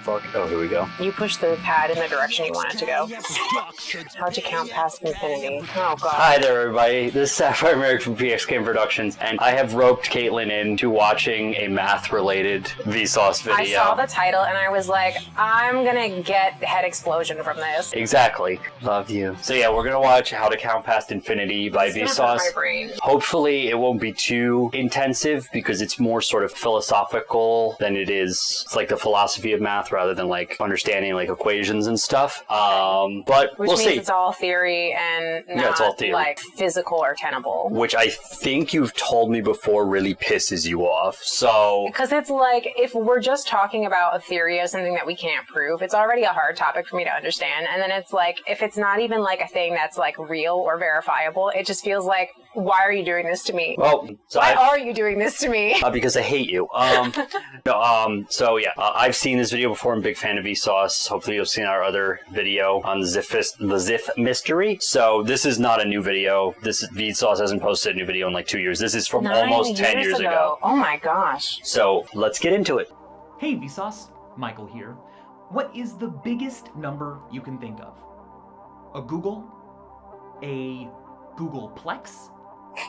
Fuck. Oh, here we go. You push the pad in the direction you want it to go. How to count past infinity. Oh, God. Hi there, everybody. This is Sapphire Merrick from PXKM Productions, and I have roped Caitlin into watching a math-related Vsauce video. I saw the title, and I was like, I'm gonna get head explosion from this. Exactly. Love you. So yeah, we're gonna watch How to Count Past Infinity by Vsauce. My brain. Hopefully it won't be too intensive, because it's more sort of philosophical than it is. It's like the philosophy of math rather than like understanding like equations and stuff. But Which we'll means see. it's all theory and not it's all theory. like physical or tenable. Which I think you've told me before really pisses you off. So Because it's like, if we're just talking about a theory of something that we can't prove, it's already a hard topic for me to understand. And then it's like, if it's not even like a thing that's like real or verifiable, it just feels like, why are you doing this to me? well, so Why are you doing this to me? because I hate you. So yeah, I've seen this video before. I'm a big fan of Vsauce. Hopefully you've seen our other video on the Zif mystery. So this is not a new video. Vsauce hasn't posted a new video in like 2 years. This is from almost 10 years ago. Oh my gosh. So let's get into it. Hey Vsauce, Michael here. What is the biggest number you can think of? A Google? A Googleplex?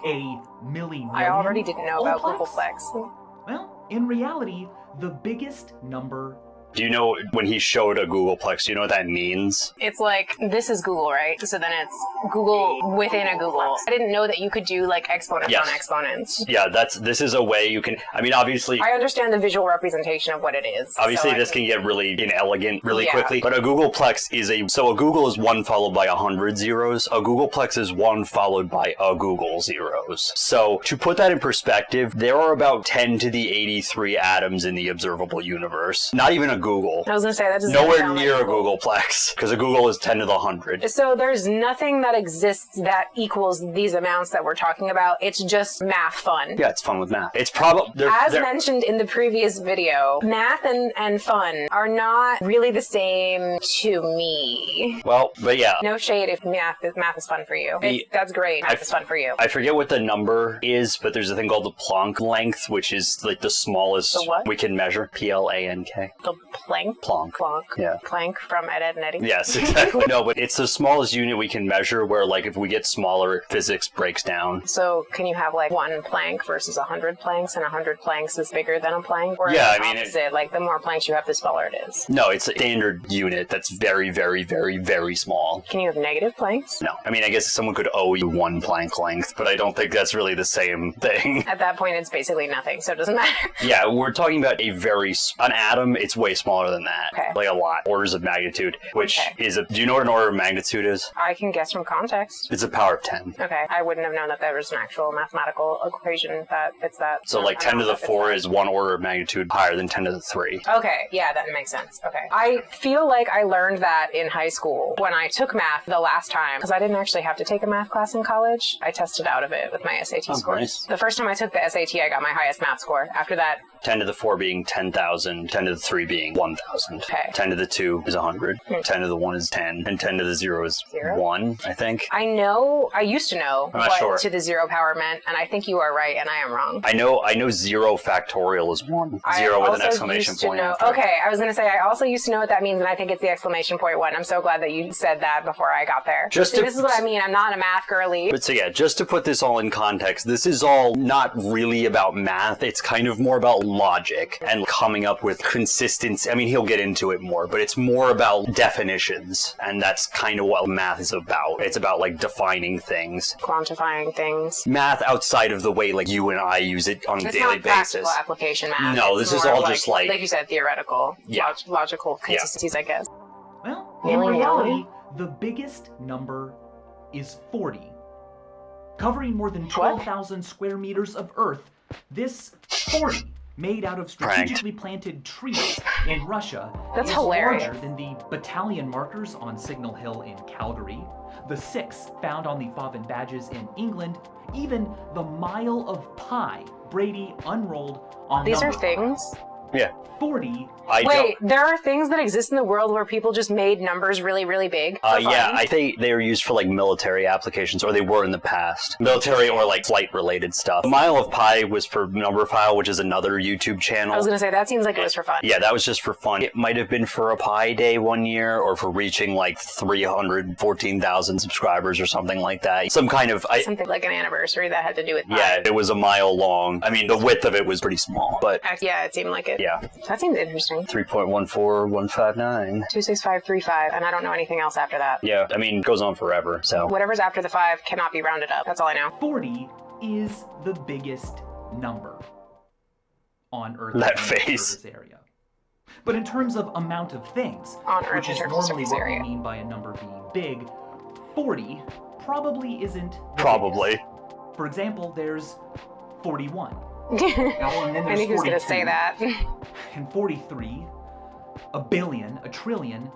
A milli-million? I already didn't know about Googleplex? Googleplex. Well, in reality, the biggest number. Do you know when he showed a Googleplex, do you know what that means? It's like, this is Google, right? So then it's Google within a Google. I didn't know that you could do like exponents on exponents. Yeah, this is a way you can, I mean, obviously, I understand the visual representation of what it is. obviously so this can get really inelegant really Yeah. quickly, but a Googleplex is so a Google is 1 followed by 100 zeros. A Googleplex is 1 followed by a Google zeros. So to put that in perspective, there are about 10 to the 83 atoms in the observable universe. Not even a Google. I was gonna say that doesn't Nowhere sound near like a Googleplex, because a Google is 10 to the 100. So there's nothing that exists that equals these amounts that we're talking about. It's just math fun. Yeah, it's fun with math. It's probably As mentioned in the previous video, math and fun are not really the same to me. well, but yeah. No shade if math is fun for you. That's great. Math is fun for you. I forget what the number is, but there's a thing called the Planck length, which is like the smallest The what? we can measure. Planck. The Planck? Planck. Yeah. Planck from Ed, Edd and Eddy? Yes, exactly. No, but it's the smallest unit we can measure where, like, if we get smaller, physics breaks down. So can you have like 1 Planck versus 100 Plancks, and 100 Plancks is bigger than a Planck? Or Yeah, the I mean, opposite, like the more Plancks you have, the smaller it is. No, it's a standard unit that's very, very, very, very small. Can you have negative Plancks? No. I mean, I guess someone could owe you 1 Planck length, but I don't think that's really the same thing. At that point, it's basically nothing, so it doesn't matter. Yeah, we're talking about an atom, it's way smaller than that. Okay. Like a lot. Orders of magnitude, which is do you know what an order of magnitude is? I can guess from context. It's a power of 10. Okay, I wouldn't have known that there was an actual mathematical equation that fits that. So like 10 to the 4 is 1 order of magnitude higher than 10 to the 3. Okay, yeah, that makes sense. Okay. I feel like I learned that in high school when I took math the last time, because I didn't actually have to take a math class in college. I tested out of it with my SAT scores. Nice. The first time I took the SAT, I got my highest math score. After that, 10 to the 4 being 10,000, 10 to the 3 being 1,000. Okay. 10 to the 2 is 100, 10 to the 1 is 10, and 10 to the 0 is 0? 1, I think. I used to know I'm not what sure. to the 0 power meant, and I think you are right, and I am wrong. I know 0 factorial is 1. 0 with an exclamation point after. Okay, I was going to say, I also used to know what that means, and I think it's the exclamation point 1. I'm so glad that you said that before I got there. This is what I mean. I'm not a math girly. But so yeah, just to put this all in context, this is all not really about math. It's kind of more about logic and coming up with consistency. I mean, he'll get into it more, but it's more about definitions, and that's kind of what math is about. It's about like defining things. Quantifying things. Math outside of the way like you and I use it on a daily It's not basis. practical application math. No, It's this is more all just like you said, theoretical, logical consistencies, I guess. Well, in Really? reality, the biggest number is 40. Covering more than 12,000 square meters of Earth, this 40, made out of strategically planted trees in Russia, That's is hilarious. larger than the battalion markers on Signal Hill in Calgary, the 6 found on the Favin badges in England, even the mile of pi Brady unrolled on These are number things? Yeah. 40. Wait, there are things that exist in the world where people just made numbers really, really big? Yeah, I think they were used for like military applications, or they were in the past. Military or like flight-related stuff. Mile of Pi was for Numberphile, which is another YouTube channel. I was going to say, that seems like it was for fun. Yeah, that was just for fun. It might have been for a Pi Day one year, or for reaching like 314,000 subscribers or something like that. Some kind of... something like an anniversary that had to do with Pi. Yeah, it was a mile long. I mean, the width of it was pretty small, but... Yeah, it seemed like it. Yeah. That seems interesting. 3.14159. 26535, and I don't know anything else after that. Yeah, I mean, it goes on forever, so... Whatever's after the 5 cannot be rounded up. That's all I know. 40 is the biggest number on Earth. That in the face. surface area. But in terms of amount of things, On Earth which is in terms of normally surface what area. we mean by a number being big, 40 probably isn't the Probably. biggest. For example, there's 41. I knew he was going to say that. And 43, a billion, a trillion.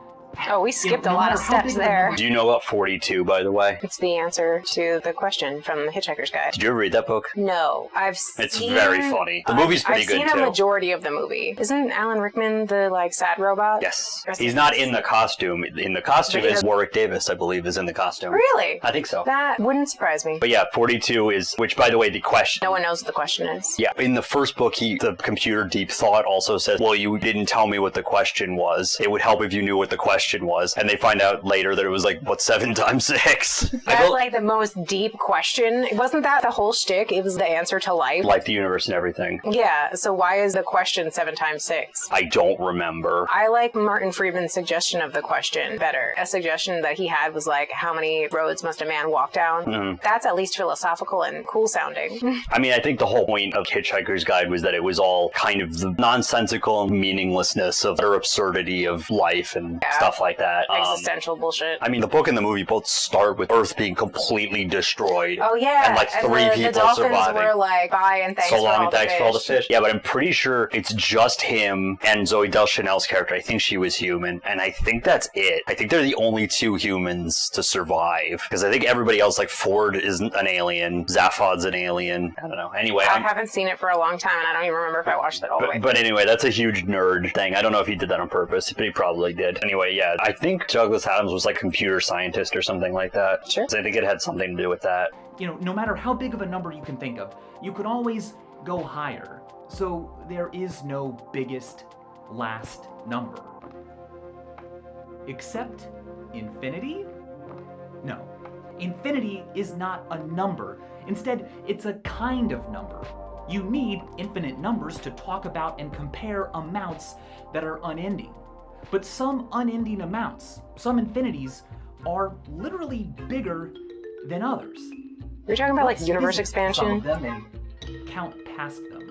Oh, we skipped a No lot of matter how steps big the there. number- Do you know about 42, by the way? It's the answer to the question from The Hitchhiker's Guide. Did you ever read that book? No, I've seen... It's very funny. The movie's pretty good, I've seen too. a majority of the movie. Isn't Alan Rickman the, like, sad robot? Yes. Rest He's in not peace. in the costume. In the costume But he is has- Warwick Davis, I believe, is in the costume. Really? I think so. That wouldn't surprise me. But yeah, 42 is, which by the way, the question. No one knows what the question is. Yeah, in the first book, the computer Deep Thought also says, well, you didn't tell me what the question was. It would help if you knew what the question was. And they find out later that it was like, what, 7 times 6? That's like the most deep question. Wasn't that the whole shtick? It was the answer to life. Life, the universe, and everything. Yeah, so why is the question 7 times 6? I don't remember. I like Martin Friedman's suggestion of the question better. A suggestion that he had was like, how many roads must a man walk down? That's at least philosophical and cool sounding. I mean, I think the whole point of Hitchhiker's Guide was that it was all kind of the nonsensical meaninglessness of or absurdity of life and stuff like that. Existential bullshit. I mean, the book and the movie both start with Earth being completely destroyed. Oh yeah, And like 3 the people dolphins surviving. were like, bye and thanks So long for all and the thanks fish. for all the fish. Yeah, but I'm pretty sure it's just him and Zoe Deschanel's character. I think she was human, and I think that's it. I think they're the only 2 humans to survive, because I think everybody else, like Ford is an alien, Zaphod's an alien. I don't know. Anyway, I haven't seen it for a long time, and I don't even remember if I watched it all the way. But anyway, that's a huge nerd thing. I don't know if he did that on purpose, but he probably did. Anyway, yeah, I think Douglas Adams was like a computer scientist or something like that. Sure. So I think it had something to do with that. You know, no matter how big of a number you can think of, you can always go higher. So there is no biggest last number. Except infinity? No. Infinity is not a number. Instead, it's a kind of number. You need infinite numbers to talk about and compare amounts that are unending. But some unending amounts, some infinities, are literally bigger than others. You're talking about like Let's universe visit some expansion? of them and count past them.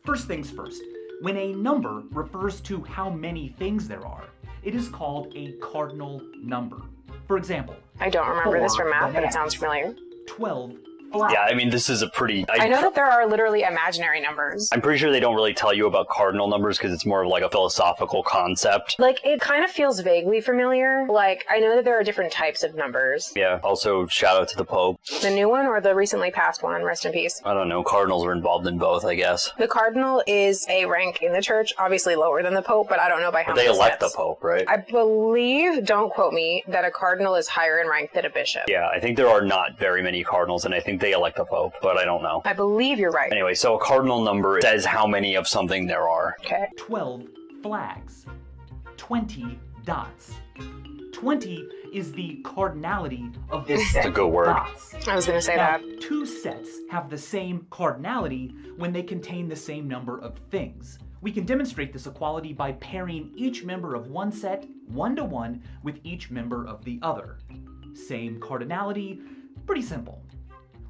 First things first, when a number refers to how many things there are, it is called a cardinal number. For example, I don't remember this from math, but it bananas. sounds familiar. 12 flags. Yeah, I mean, this is a pretty... I know that there are literally imaginary numbers. I'm pretty sure they don't really tell you about cardinal numbers because it's more of like a philosophical concept. Like, it kind of feels vaguely familiar. Like, I know that there are different types of numbers. Yeah, also shout out to the Pope. The new one or the recently passed one? Rest in peace. I don't know, cardinals are involved in both, I guess. The cardinal is a rank in the church, obviously lower than the Pope, but I don't know by how But they many elect steps. the Pope, right? I believe, don't quote me, that a cardinal is higher in rank than a bishop. Yeah, I think there are not very many cardinals, and I think they elect the Pope, but I don't know. I believe you're right. Anyway, so a cardinal number says how many of something there are. Okay. 12 flags. 20 dots. 20 is the cardinality of the set a good of word. dots. I was going to say Now, that. 2 sets have the same cardinality when they contain the same number of things. We can demonstrate this equality by pairing each member of one set 1-to-1 with each member of the other. Same cardinality, pretty simple.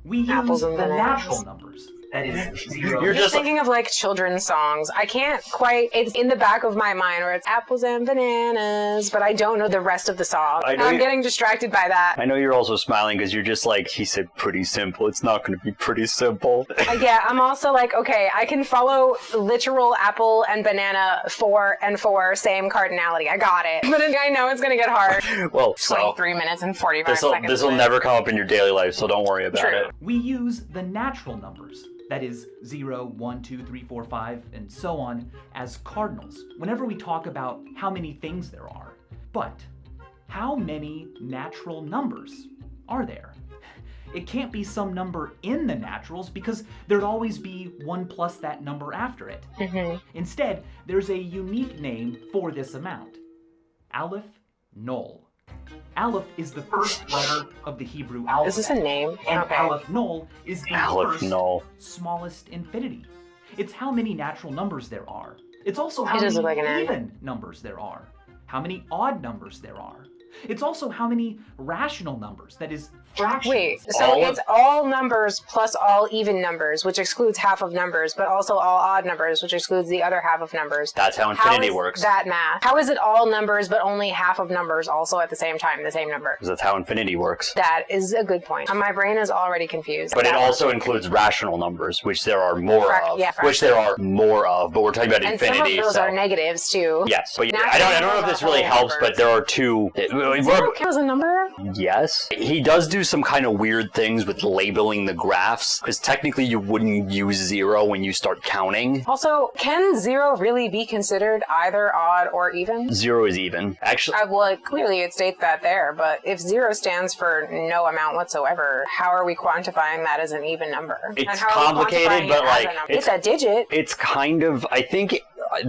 We Apples use and the bananas. natural numbers. That is 0. You're Just just thinking of like children's songs. I can't quite, it's in the back of my mind where it's apples and bananas, but I don't know the rest of the song. I know I'm you- getting distracted by that. I know you're also smiling because you're just like, he said pretty simple. It's not going to be pretty simple. Yeah, I'm also like, okay, I can follow literal apple and banana 4 and 4, same cardinality. I got it. But I know it's going to get hard. Well, so 23 minutes and 45 seconds. this will in. never come up in your daily life, so don't worry about True. it. We use the natural numbers. that is 0, 1, 2, 3, 4, 5, and so on, as cardinals whenever we talk about how many things there are. But how many natural numbers are there? It can't be some number in the naturals because there'd always be 1 plus that number after it. Instead, there's a unique name for this amount. Aleph Null. Aleph is the first letter of the Hebrew alphabet. Is this a name? And Okay. Aleph Null is the Aleph first Null. smallest infinity. It's how many natural numbers there are. It's also how It does many look like an N. even numbers there are. How many odd numbers there are. It's also how many rational numbers, that is, fractions. Wait, so it's all numbers plus all even numbers, which excludes half of numbers, but also all odd numbers, which excludes the other half of numbers. That's how infinity How is works. that math? How is it all numbers, but only half of numbers also at the same time, the same number? Because that's how infinity works. That is a good point. My brain is already confused. But it That also logic. includes rational numbers, which there are more of. Yeah, which there are more of, but we're talking about And infinity. some of those so. are negatives too. Yes, but Natural I don't know numbers if this are really whole helps, numbers. but there are two. Zero counts as a number? Yes. He does do some kind of weird things with labeling the graphs, because technically you wouldn't use 0 when you start counting. Also, can 0 really be considered either odd or even? 0 is even. Actually, Well, clearly it states that there, but if 0 stands for no amount whatsoever, how are we quantifying that as an even number? It's And how are we complicated, quantifying but, it as like, a number? it's- It's a digit. it's kind of, I think,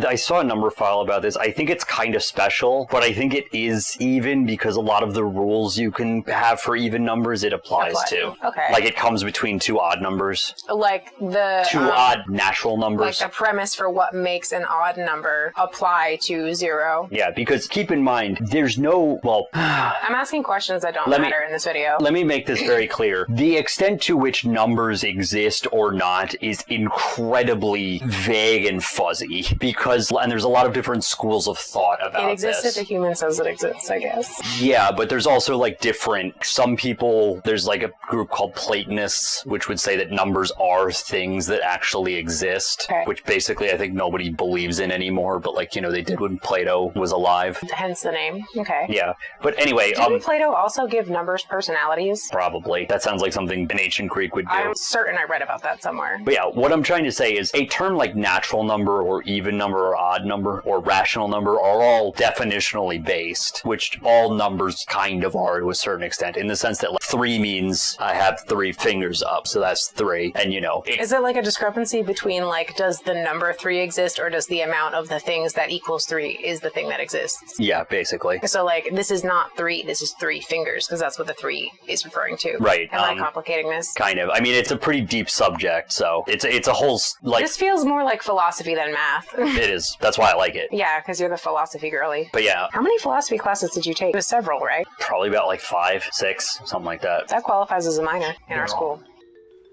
I saw a number file about this. I think it's kind of special, but I think it is even because a lot of the rules you can have for even numbers, it applies to. Okay. Like it comes between two odd numbers, Like the two odd natural like numbers. the premise for what makes an odd number apply to 0. Yeah, because keep in mind, there's no, well, I'm asking questions that don't Let me- matter in this video. let me make this very clear. The extent to which numbers exist or not is incredibly vague and fuzzy because, and there's a lot of different schools of thought about It exists this. if a human says it exists, I guess. Yeah, but there's also like different, some people, there's like a group called Platonists, which would say that numbers are things that actually exist, Okay. which basically I think nobody believes in anymore, but like, you know, they did when Plato was alive. Hence the name. Okay. Yeah, but anyway, Didn't Plato also give numbers personalities? probably. That sounds like something an ancient Greek would do. I'm certain I read about that somewhere. But yeah, what I'm trying to say is a term like natural number or even number or odd number or rational number are all definitionally based, which all numbers kind of are to a certain extent, in the sense that like 3 means I have 3 fingers up, so that's 3, and you know. Is it like a discrepancy between like does the number 3 exist or does the amount of the things that equals 3 is the thing that exists? Yeah, basically. So like this is not 3, this is 3 fingers because that's what the 3 is referring to. Right, Am I complicating this? Kind of. I mean, it's a pretty deep subject, so it's a whole, like, This feels more like philosophy than math. it is. That's why I like it. Yeah, because you're the philosophy girly. But yeah, How many philosophy classes did you take? It was several, right? probably about like 5, 6, something like that. That qualifies as a minor in our They're school.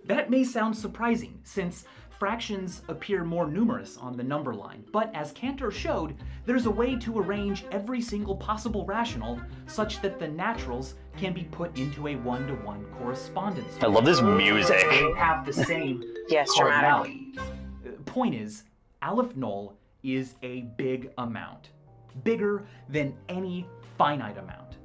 That may sound surprising, since fractions appear more numerous on the number line, but as Cantor showed, there's a way to arrange every single possible rational such that the naturals can be put into a one-to-one correspondence. I love this music. They have the same Yes, dramatic. cardinality. Point is, Aleph Null is a big amount. Bigger than any finite amount.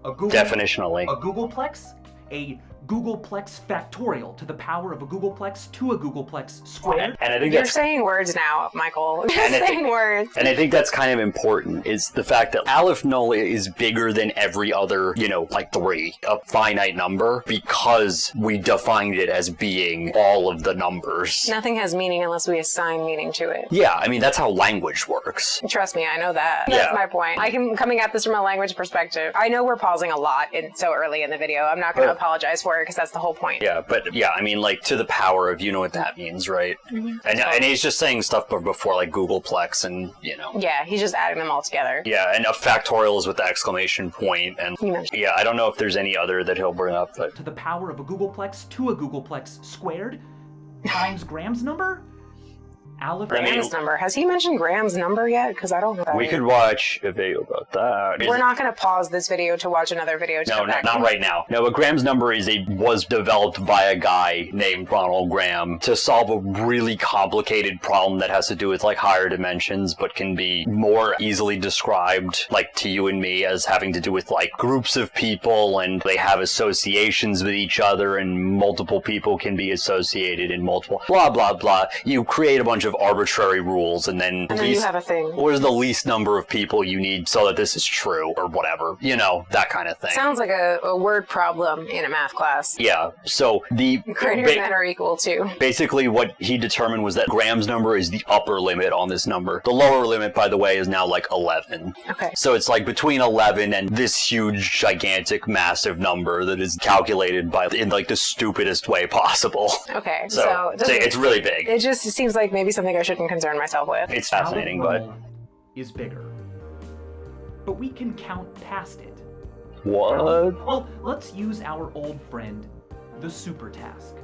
A Definitionally. A Googleplex? A Googleplex factorial to the power of a Googleplex to a Googleplex squared? And I think You're that's saying words now, Michael. You're And I think- saying words. And I think that's kind of important, is the fact that Aleph Null is bigger than every other, you know, like 3, a finite number, because we defined it as being all of the numbers. Nothing has meaning unless we assign meaning to it. Yeah, I mean, that's how language works. Trust me, I know that. Yeah. That's my point. I'm coming at this from a language perspective. I know we're pausing a lot so early in the video. I'm not going to apologize for it because that's the whole point. Yeah, but yeah, I mean, like, to the power of, you know what that means, right? And he's just saying stuff before, like, Googleplex and, you know. Yeah, he's just adding them all together. Yeah, and a factorial is with the exclamation point, and You mentioned- yeah, I don't know if there's any other that he'll bring up, but To the power of a Googleplex to a Googleplex squared times Graham's number? Aleph. Graham's number. Has he mentioned Graham's number yet? Because I don't know. We could watch a video about that. We're not going to pause this video to watch another video. No, not right now. No, but Graham's number was developed by a guy named Ronald Graham to solve a really complicated problem that has to do with like higher dimensions, but can be more easily described like to you and me as having to do with like groups of people, and they have associations with each other, and multiple people can be associated in multiple blah blah blah. You create a bunch of arbitrary rules, and then you have a thing. What is the least number of people you need so that this is true, or whatever, you know, that kind of thing. Sounds like a word problem in a math class. Yeah, so the greater than or equal to. Basically what he determined was that Graham's number is the upper limit on this number. The lower limit, by the way, is now like 11. Okay. So it's like between 11 and this huge, gigantic, massive number that is calculated in like the stupidest way possible. Okay, so it's really big. It just seems like maybe something I shouldn't concern myself with. It's fascinating, but is bigger. But we can count past it. What? Well, let's use our old friend, the Supertask.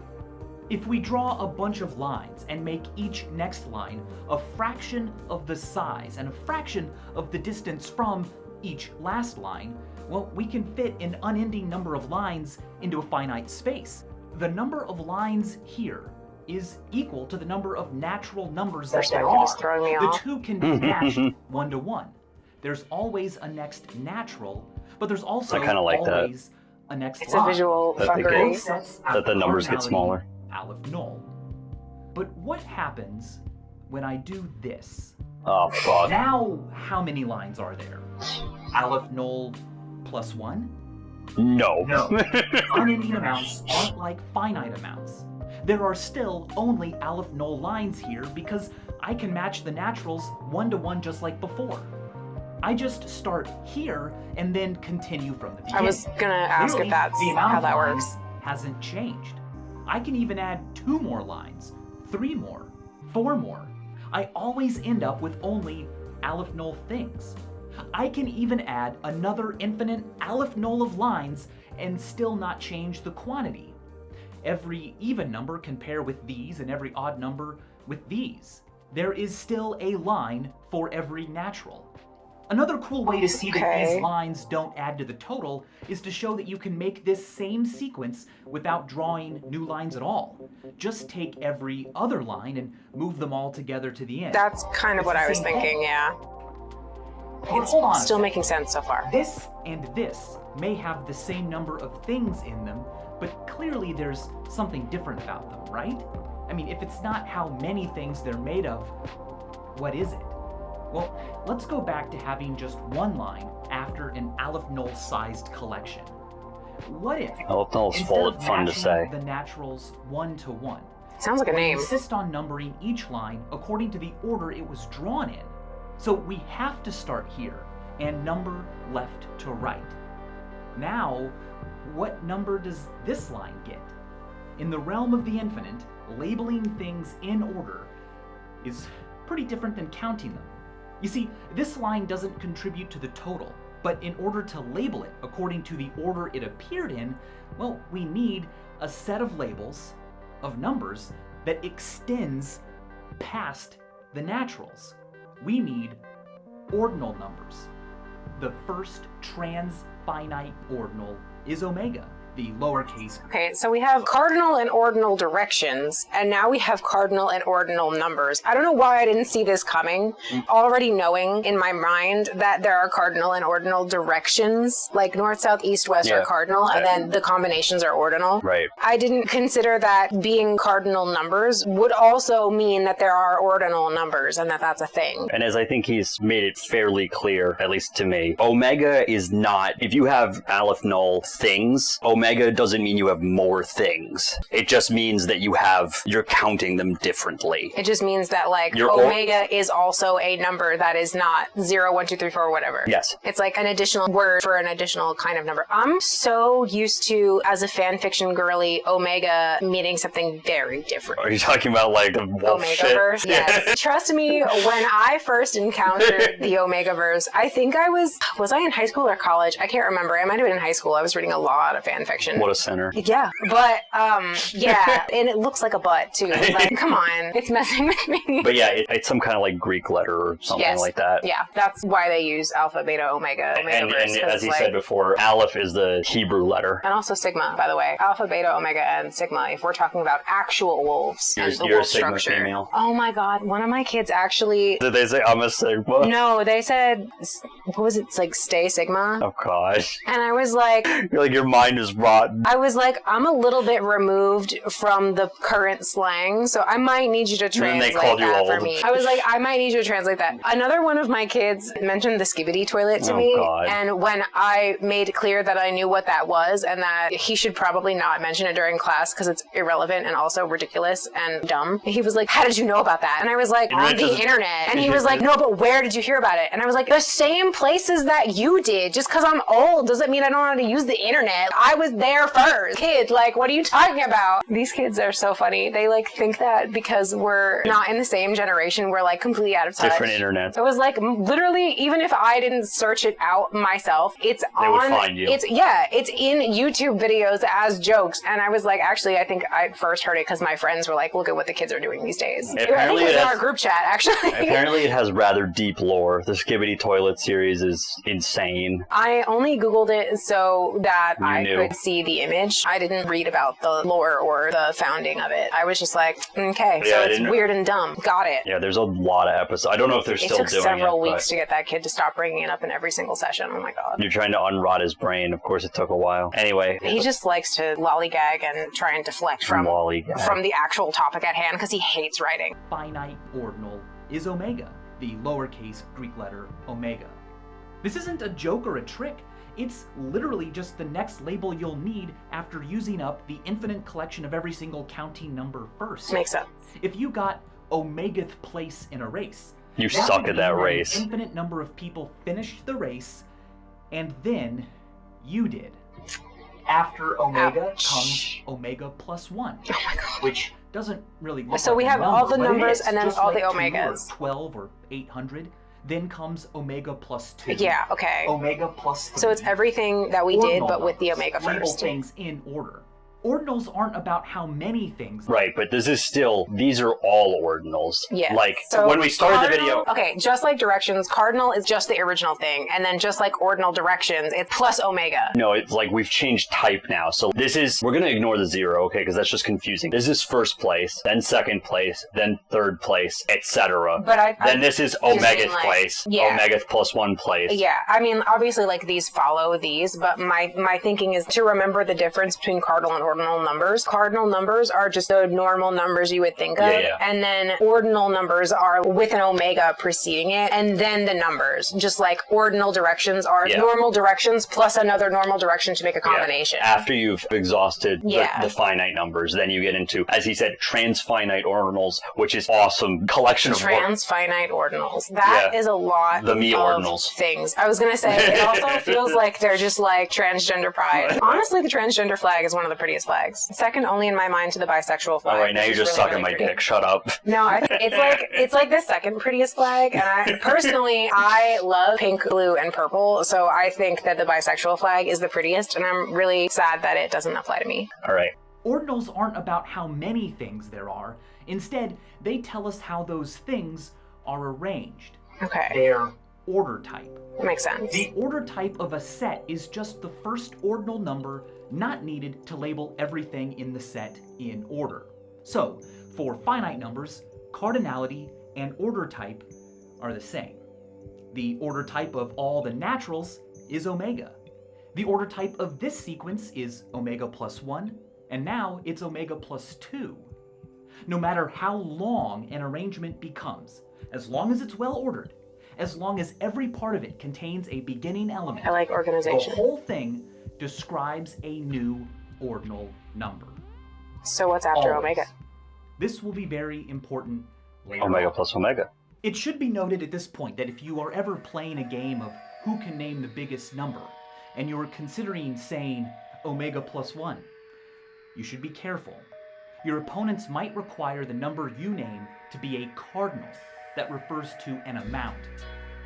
If we draw a bunch of lines and make each next line a fraction of the size and a fraction of the distance from each last line, well, we can fit an unending number of lines into a finite space. The number of lines here is equal to the number of natural numbers that there are. The two can be matched 1 to 1. There's always a next natural, but there's also always a next line. It's a visual fuckery. That the numbers get smaller. Aleph null. But what happens when I do this? Oh, fuck. Now, how many lines are there? Aleph null plus 1? No. Unending amounts aren't like finite amounts. There are still only Aleph null lines here because I can match the naturals 1 to 1 just like before. I just start here and then continue from the beginning. I was gonna ask if that's how that works. Hasn't changed. I can even add 2 more lines, 3 more, 4 more. I always end up with only Aleph null things. I can even add another infinite Aleph null of lines and still not change the quantity. Every even number can pair with these and every odd number with these. There is still a line for every natural. Another cool way to see that these lines don't add to the total is to show that you can make this same sequence without drawing new lines at all. Just take every other line and move them all together to the end. That's kind of what I was thinking, yeah. It's still making sense so far. This and this may have the same number of things in them, but clearly there's something different about them, right? I mean, if it's not how many things they're made of, what is it? Well, let's go back to having just one line after an Aleph null sized collection. What if, Aleph null is fun to say, the naturals 1 to 1? Sounds like a name. Insist on numbering each line according to the order it was drawn in. So we have to start here and number left to right. Now, what number does this line get? In the realm of the infinite, labeling things in order is pretty different than counting them. You see, this line doesn't contribute to the total, but in order to label it according to the order it appeared in, well, we need a set of labels of numbers that extends past the naturals. We need ordinal numbers. The first trans-finite ordinal is omega, the lowercase. Okay, so we have cardinal and ordinal directions, and now we have cardinal and ordinal numbers. I don't know why I didn't see this coming, already knowing in my mind that there are cardinal and ordinal directions, like north, south, east, west are cardinal, and then the combinations are ordinal. Right. I didn't consider that being cardinal numbers would also mean that there are ordinal numbers, and that that's a thing. And as I think he's made it fairly clear, at least to me, omega is not, if you have Aleph null things, omega doesn't mean you have more things. It just means that you're counting them differently. It just means that like omega is also a number that is not 0, 1, 2, 3, 4, whatever. Yes. It's like an additional word for an additional kind of number. I'm so used to, as a fan fiction girly, omega meaning something very different. Are you talking about like the wolf Omega-verse? shit? Yes. Trust me, when I first encountered the Omega-verse, I think I was I in high school or college? I can't remember. I might have been in high school. I was reading a lot of fan fiction. fiction. What a sinner. Yeah, but yeah, and it looks like a butt too. Like, come on, it's messing with me. But yeah, it's some kind of like Greek letter or something like that. Yeah, that's why they use alpha, beta, omega, And as he said before, Aleph is the Hebrew letter. And also sigma, by the way. Alpha, beta, omega, and sigma. If we're talking about actual wolves and the You're wolf a sigma structure. female. Oh my god, one of my kids actually... Did they say I'm a sigma? No, they said, what was it, like stay sigma? Oh gosh. And I was like... You're like, your mind is rotten. I was like, I'm a little bit removed from the current slang, so I might need you to translate that for me. I was like, I might need you to translate that. Another one of my kids mentioned the skibbity toilet to me, God. and when I made clear that I knew what that was and that he should probably not mention it during class because it's irrelevant and also ridiculous and dumb, he was like, how did you know about that? And I was like, on the internet. And he was like, no, but where did you hear about it? And I was like, the same places that you did. Just because I'm old doesn't mean I don't know how to use the internet. I was there first. Kid, like, what are you talking about? These kids are so funny. They like think that because we're not in the same generation, we're like completely out of touch. Different internet. It was like literally, even if I didn't search it out myself, it's They on. would find you. It's in YouTube videos as jokes. And I was like, actually, I think I first heard it because my friends were like, look at what the kids are doing these days. I think it was in our group chat, actually. Apparently it has rather deep lore. The Skibbity Toilet series is insane. I only Googled it so that You I knew. could see the image. I didn't read about the lore or the founding of it. I was just like, okay, Yeah, so I it's didn't- weird and dumb. Got it. Yeah, there's a lot of episodes. I don't know if they're It still took doing several it, weeks to get that kid to stop bringing it up in every single session. Oh my god. you're trying to unrot his brain. Of course, it took a while. Anyway. He just likes to lollygag and try and deflect from the actual topic at hand because he hates writing. Finite ordinal is omega, the lowercase Greek letter omega. This isn't a joke or a trick. It's literally just the next label you'll need after using up the infinite collection of every single counting number first. Makes sense. If you got omegeth place in a race, You that suck would at that mean race. An infinite number of people finished the race, and then you did. After omega comes omega plus 1. Oh my god. Which doesn't really look So like we a have all number, the but it numbers is, and then just all like the 2 omegas. or 12 or 800. Then comes omega plus 2. Yeah, okay. Omega plus 3. So it's everything that we did, Ordinal but with the numbers. omega Label first. things in order. Ordinals aren't about how many things. Right, but this is still, these are all ordinals. Yes. Like, So when we started the Cardinal- video... Okay, just like directions, cardinal is just the original thing. And then just like ordinal directions, it's plus omega. No, it's like we've changed type now. So this is, we're going to ignore the 0, okay, because that's just confusing. This is first place, then second place, then third place, etc. But Then this is just omegeth mean, like, place, yeah. omegeth plus 1 place. Yeah, I mean, obviously, like, these follow these, but my thinking is to remember the difference between cardinal and ordinal numbers. Cardinal numbers are just the normal numbers you would think of, and then ordinal numbers are with an omega preceding it, and then the numbers. Just like ordinal directions are normal directions plus another normal direction to make a combination. Yeah. After you've exhausted the finite numbers, then you get into, as he said, transfinite ordinals, which is awesome collection of Transfinite ordinals. That is a lot The me of ordinals. things. I was going to say, it also feels like they're just like transgender pride. Honestly, the transgender flag is one of the prettiest flags. Second only in my mind to the bisexual flag. All right, now you're just really, sucking really my pretty. dick. Shut up. No, it's like the second prettiest flag, and I love pink, blue, and purple, so I think that the bisexual flag is the prettiest, and I'm really sad that it doesn't apply to me. All right. Ordinals aren't about how many things there are. Instead, they tell us how those things are arranged. Okay. Their order type. That makes sense. The order type of a set is just the first ordinal number not needed to label everything in the set in order. So, for finite numbers, cardinality and order type are the same. The order type of all the naturals is omega. The order type of this sequence is omega plus 1, and now it's omega plus 2. No matter how long an arrangement becomes, as long as it's well ordered, as long as every part of it contains a beginning element, I like organization. the whole thing describes a new ordinal number. So what's after Always. omega? This will be very important later Omega on. plus omega. It should be noted at this point that if you are ever playing a game of who can name the biggest number, and you're considering saying omega plus 1, you should be careful. Your opponents might require the number you name to be a cardinal that refers to an amount.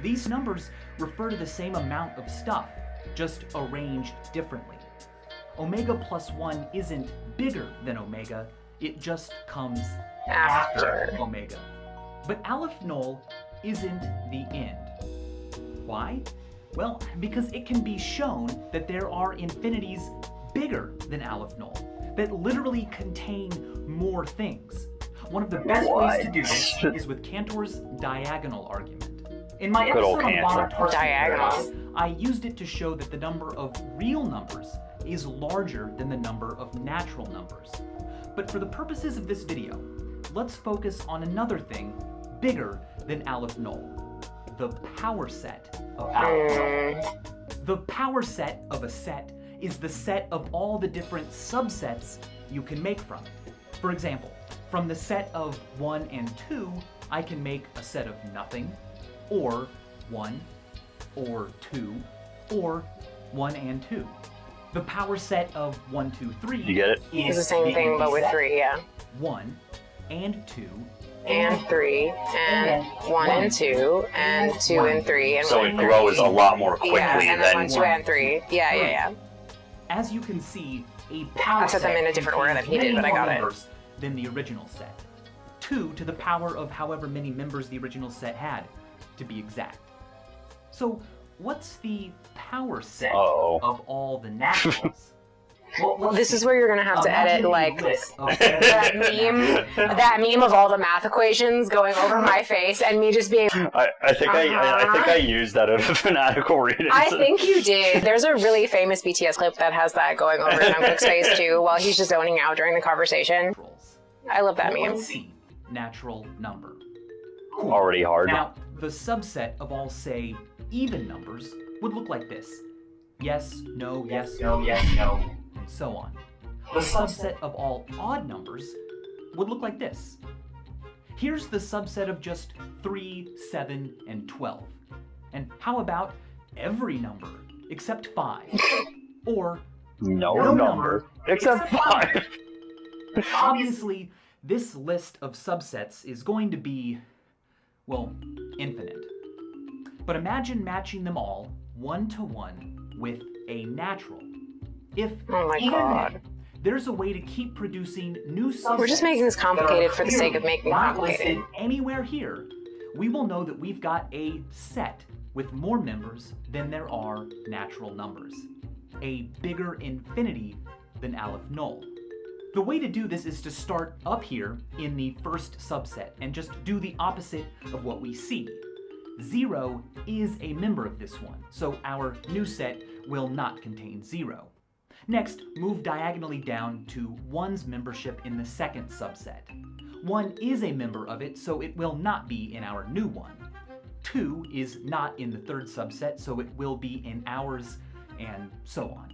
These numbers refer to the same amount of stuff, just arranged differently. omega plus 1 isn't bigger than omega, it just comes After. omega. But Aleph Null isn't the end. Why? Well, because it can be shown that there are infinities bigger than Aleph Null, that literally contain more things. One of the best ways to do this is with Cantor's diagonal argument. In my Good old episode on Cantor. Bonaparte Diagonal. theorems, I used it to show that the number of real numbers is larger than the number of natural numbers. But for the purposes of this video, let's focus on another thing bigger than Aleph Null, the power set of Aleph Null. The power set of a set is the set of all the different subsets you can make from it. For example, from the set of 1 and 2, I can make a set of nothing, or 1, or 2, or 1 and 2. The power set of 1, 2, 3 You get it? It's the same thing, but with 3, yeah. 1 and 2 And 3, and 1 and 2, and 2 and 3, and So 1 it and 3. grows a lot more quickly Yeah, and then 1, than... 2, and 3. Yeah. As you can see, a power I said them in a different order than he did, but I got it. Than the original set. 2 to the power of however many members the original set had, to be exact. So, what's the power set of all the naturals? Well, this is where you're gonna have to edit, like, that that meme of all the math equations going over my face, and me just being. I think I used that in Fanatical Readings. I think you did. There's a really famous BTS clip that has that going over in Uncook's face too, while he's just zoning out during the conversation. I love that meme. Let's see. Natural number. Already hard. Now, the subset of all, say, even numbers would look like this. Yes, no, yes, no, yes, no, and so on. The subset of all odd numbers would look like this. Here's the subset of just 3, 7, and 12. And how about every number except 5? Or no number except 5. Obviously, this list of subsets is going to be, well, infinite. But imagine matching them all 1-to-1 with a natural. If Oh my even god. then, there's a way to keep producing new subsets. We're just making this complicated for the sake of making it not complicated. listed anywhere here, we will know that we've got a set with more members than there are natural numbers. A bigger infinity than Aleph Null. The way to do this is to start up here in the first subset and just do the opposite of what we see. 0 is a member of this one, so our new set will not contain 0. Next, move diagonally down to 1's membership in the second subset. 1 is a member of it, so it will not be in our new one. 2 is not in the third subset, so it will be in ours, and so on.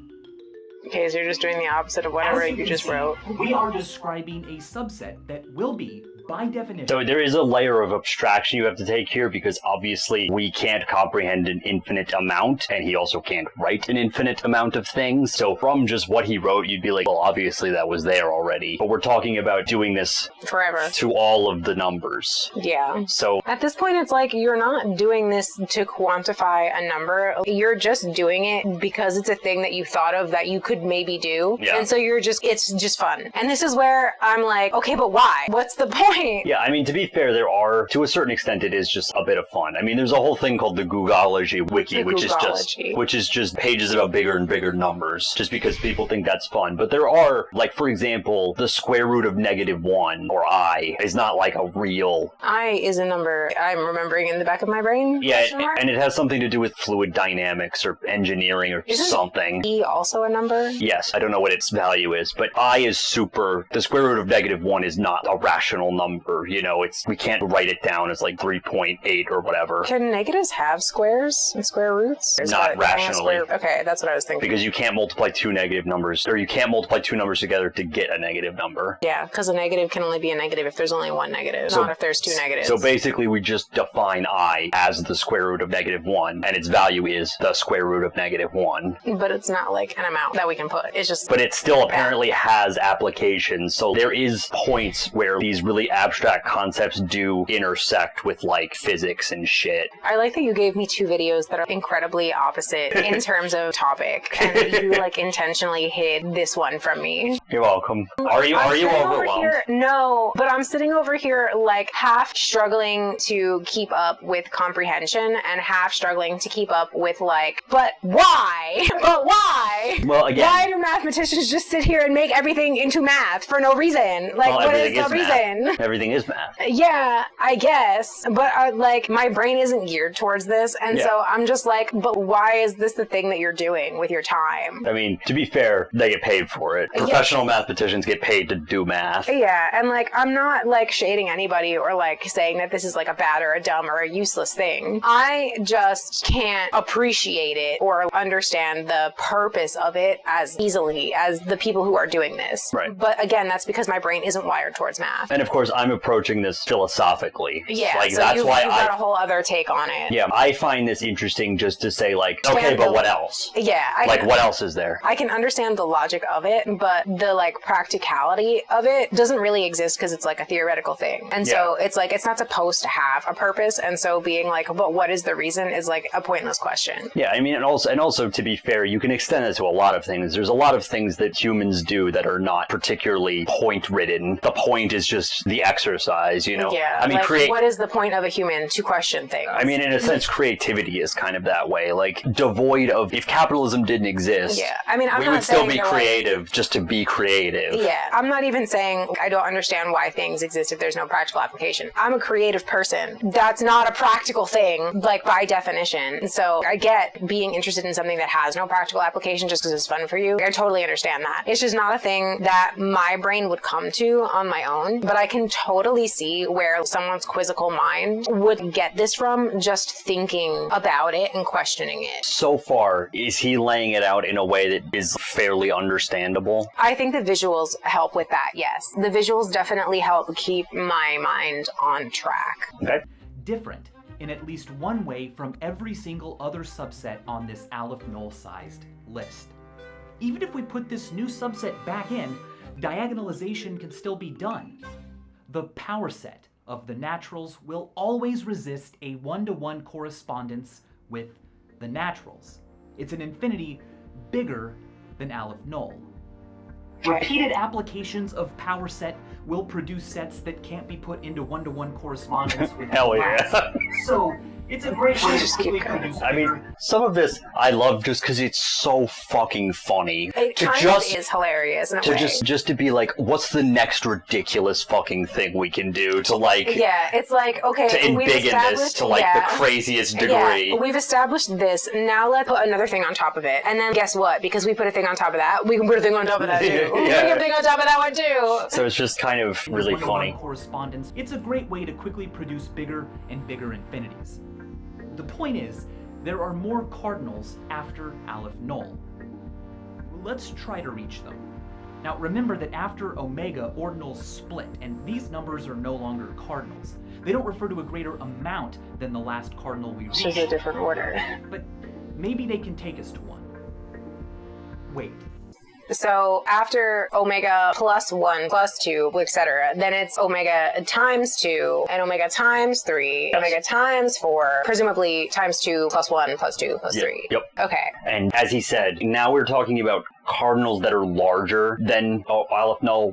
Okay, so you're just doing the opposite of whatever As you can just see, wrote. We are describing a subset that will be, by definition... So there is a layer of abstraction you have to take here, because obviously we can't comprehend an infinite amount, and he also can't write an infinite amount of things. So from just what he wrote, you'd be like, well, obviously that was there already. But we're talking about doing this Forever. to all of the numbers. Yeah. So At this point, it's like you're not doing this to quantify a number. You're just doing it because it's a thing that you thought of that you could maybe do. Yeah. And so it's just fun. And this is where I'm like, okay, but why? What's the point? yeah, I mean, to be fair, there are, to a certain extent, it is just a bit of fun. I mean, there's a whole thing called the Googology Wiki, The which Googology. is just pages about bigger and bigger numbers, just because people think that's fun. But there are, like, for example, the square root of -1, or I, is not like a real... I is a number I'm remembering in the back of my brain. Yeah, Question mark? and it has something to do with fluid dynamics or engineering or Isn't something. E also a number? Yes, I don't know what its value is, but I is super... The square root of -1 is not a rational number, you know, we can't write it down as like 3.8 or whatever. Can negatives have squares and square roots? Not rationally. Okay, that's what I was thinking. Because you can't multiply two negative numbers, or you can't multiply two numbers together to get a negative number. Yeah, because a negative can only be a negative if there's only one negative, not if there's two negatives. So basically we just define I as the square root of -1, and its value is the square root of -1. But it's not like an amount that we can put. It's just... But it still apparently has applications, so there is points where these really abstract concepts do intersect with like physics and shit. I like that you gave me 2 videos that are incredibly opposite in terms of topic, and you like intentionally hid this one from me. You're welcome. Are you overwhelmed? No, but I'm sitting over here like half struggling to keep up with comprehension and half struggling to keep up with like, but why? But why? Well, again, why do mathematicians just sit here and make everything into math for no reason? Like, well, what is the reason? Math. Everything is math. Yeah, I guess, but like my brain isn't geared towards this, and so I'm just like, but why is this the thing that you're doing with your time? I mean, to be fair, they get paid for it. Professional mathematicians get paid to do math. Yeah, and like I'm not like shading anybody or like saying that this is like a bad or a dumb or a useless thing. I just can't appreciate it or understand the purpose of it as easily as the people who are doing this. Right. But again, that's because my brain isn't wired towards math. And of course, I'm approaching this philosophically. Yeah, like so that's you've got a whole other take on it. Yeah, I find this interesting just to say like, okay, but what else? Yeah. What else is there? I can understand the logic of it, but the like practicality of it doesn't really exist because it's like a theoretical thing. And so it's like, it's not supposed to have a purpose. And so being like, but what is the reason is like a pointless question. Yeah, I mean, and also to be fair, you can extend it to a lot of things. There's a lot of things that humans do that are not particularly point-ridden. The point is just the exercise, you know? Yeah, I mean, like, what is the point of a human to question things? I mean, in a sense, creativity is kind of that way. Like, devoid of, if capitalism didn't exist, I mean, we would still be creative just to be creative. Yeah, I'm not even saying I don't understand why things exist if there's no practical application. I'm a creative person. That's not a practical thing, like, by definition. So I get being interested in something that has no practical application just because it's fun for you. I totally understand that. It's just not a thing that my brain would come to on my own, but I can totally see where someone's quizzical mind would get this from just thinking about it and questioning it. So far, is he laying it out in a way that is fairly understandable? I think the visuals help with that, yes. The visuals definitely help keep my mind on track. Okay. Different in at least one way from every single other subset on this Aleph-Null-sized list. Even if we put this new subset back in, diagonalization can still be done. The power set of the naturals will always resist a one-to-one correspondence with the naturals. It's an infinity bigger than Aleph-Null. Repeated applications of power set will produce sets that can't be put into one-to-one correspondence with Hell class. yeah. So it's a great way to quickly produce. I mean, some of this I love just because it's so fucking funny. It kind of is hilarious in a way. Just to be like, what's the next ridiculous fucking thing we can do to like... Yeah, it's like, okay, to embiggen this to like the craziest degree. Yeah, we've established this, now let's put another thing on top of it. And then guess what? Because we put a thing on top of that, we can put a thing on top of that too. We can put a thing on top of that one too. So it's just kind of really funny. Correspondence. It's a great way to quickly produce bigger and bigger infinities. The point is, there are more cardinals after Aleph-Null. Let's try to reach them. Now remember that after omega, ordinals split, and these numbers are no longer cardinals. They don't refer to a greater amount than the last cardinal we reached. It's just a different order. But maybe they can take us to one. Wait. So after omega plus 1 plus 2, etc., then it's omega times 2 and omega times 3, omega times 4, presumably times 2 plus 1 plus 2 plus 3. Yep. Okay. And as he said, now we're talking about cardinals that are larger than Aleph-Null,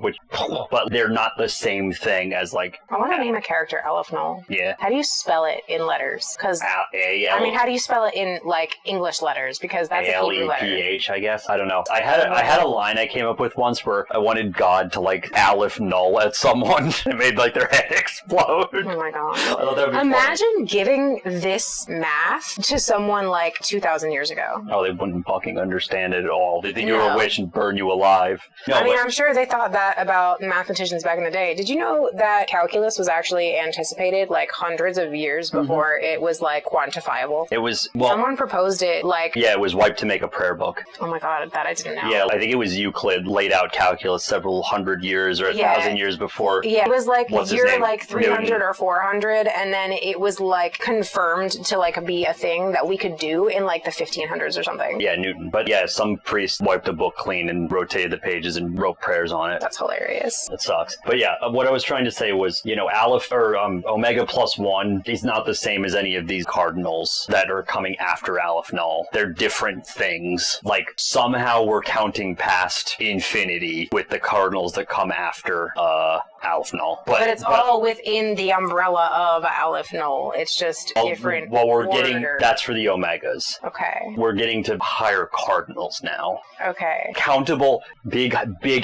but they're not the same thing as like... I want to name a character Aleph-Null. Yeah. How do you spell it in letters? Because I mean, how do you spell it in like English letters? Because that's a Hebrew letter. A-L-E-P-H, I guess. I don't know. I had a line I came up with once where I wanted God to like Aleph-Null at someone. It made like their head explode. Oh my god. I thought that would be Imagine funny. giving this math to someone like 2,000 years ago. Oh, they wouldn't fucking understand it at all. They think you were a witch and burn you alive. No, I mean, I'm sure they thought that about mathematicians back in the day. Did you know that calculus was actually anticipated like hundreds of years before it was like quantifiable? It was, well... Someone proposed it like... Yeah, it was wiped to make a prayer book. Oh my god, that I didn't know. Yeah, I think it was Euclid laid out calculus several hundred years or 1,000 years before. Yeah, it was like year like 300 Newton. or 400, and then it was like confirmed to like be a thing that we could do in like the 1500s or something. Yeah, Newton. But yeah, some priest wiped the book clean and rotated the pages and wrote prayers on it. That's hilarious. It sucks. But yeah, what I was trying to say was, Aleph or Omega plus 1 is not the same as any of these cardinals that are coming after Aleph Null. They're different things. Like, somehow we're counting past infinity with the cardinals that come after Aleph Null. But it's all within the umbrella of Aleph Null. It's just different. Well, we're getting, that's for the Omegas. Okay. We're getting to higher cardinals now. Okay. Countable, big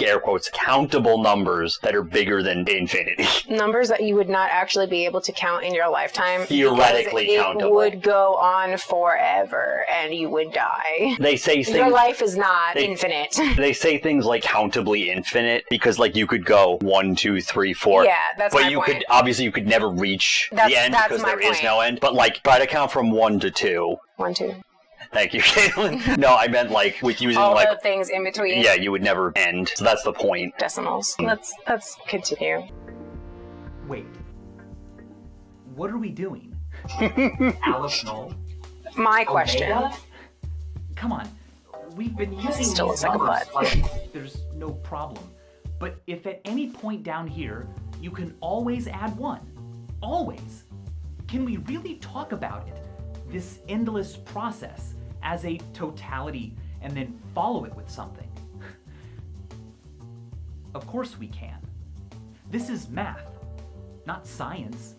air quotes, countable numbers that are bigger than infinity. Numbers that you would not actually be able to count in your lifetime. Theoretically countable. It would go on forever and you would die. They say things, your life is not infinite. They say things like countably infinite because, like, you could go 1, 2, 3, 4. Yeah, that's my point. But you could never reach the end because there is no end. But, like, try to count from 1 to 2. 1, 2. Thank you, Caitlin. No, I meant, like, with using, all like... the things in between. Yeah, you would never end. So that's the point. Decimals. Let's continue. Wait. What are we doing? Aleph Null? My question. Omega? Come on. We've been using Still these a second numbers thought. like there's no problem. But if at any point down here, you can always add 1. Always. Can we really talk about it? This endless process as a totality and then follow it with something? Of course we can. This is math, not science.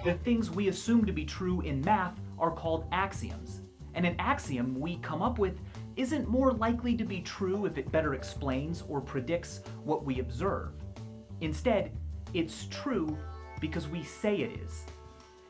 The things we assume to be true in math are called axioms. And an axiom we come up with isn't more likely to be true if it better explains or predicts what we observe. Instead, it's true because we say it is.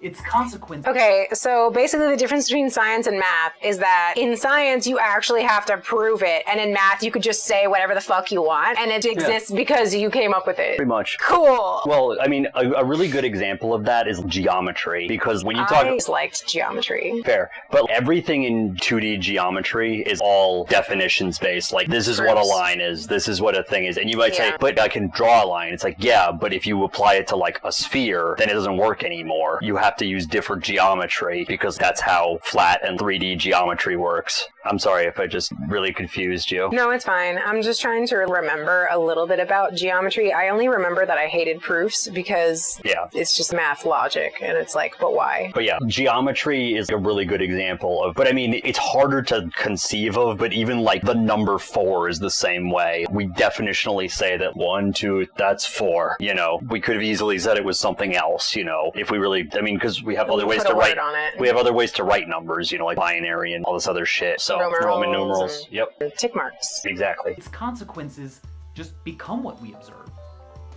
Its consequence. Okay, so basically the difference between science and math is that in science you actually have to prove it, and in math you could just say whatever the fuck you want, and it exists because you came up with it. Pretty much. Cool. Well, I mean, a really good example of that is geometry, because when you talk... I liked geometry. Fair. But everything in 2D geometry is all definitions based. Like, this is what a line is, this is what a thing is. And you might say, but I can draw a line. It's like, yeah, but if you apply it to, like, a sphere, then it doesn't work anymore. You have to use different geometry because that's how flat and 3D geometry works. I'm sorry if I just really confused you. No, it's fine. I'm just trying to remember a little bit about geometry. I only remember that I hated proofs because it's just math logic, and it's like, but why? But yeah, geometry is a really good example of, but I mean, it's harder to conceive of, but even like the number 4 is the same way. We definitionally say that 1, 2, that's 4. We could have easily said it was something else, if we really, I mean, because we have other ways to write on it. We have other ways to write numbers, like binary and all this other shit. So Roman numerals. Yep. Tick marks. Exactly. Its consequences just become what we observe.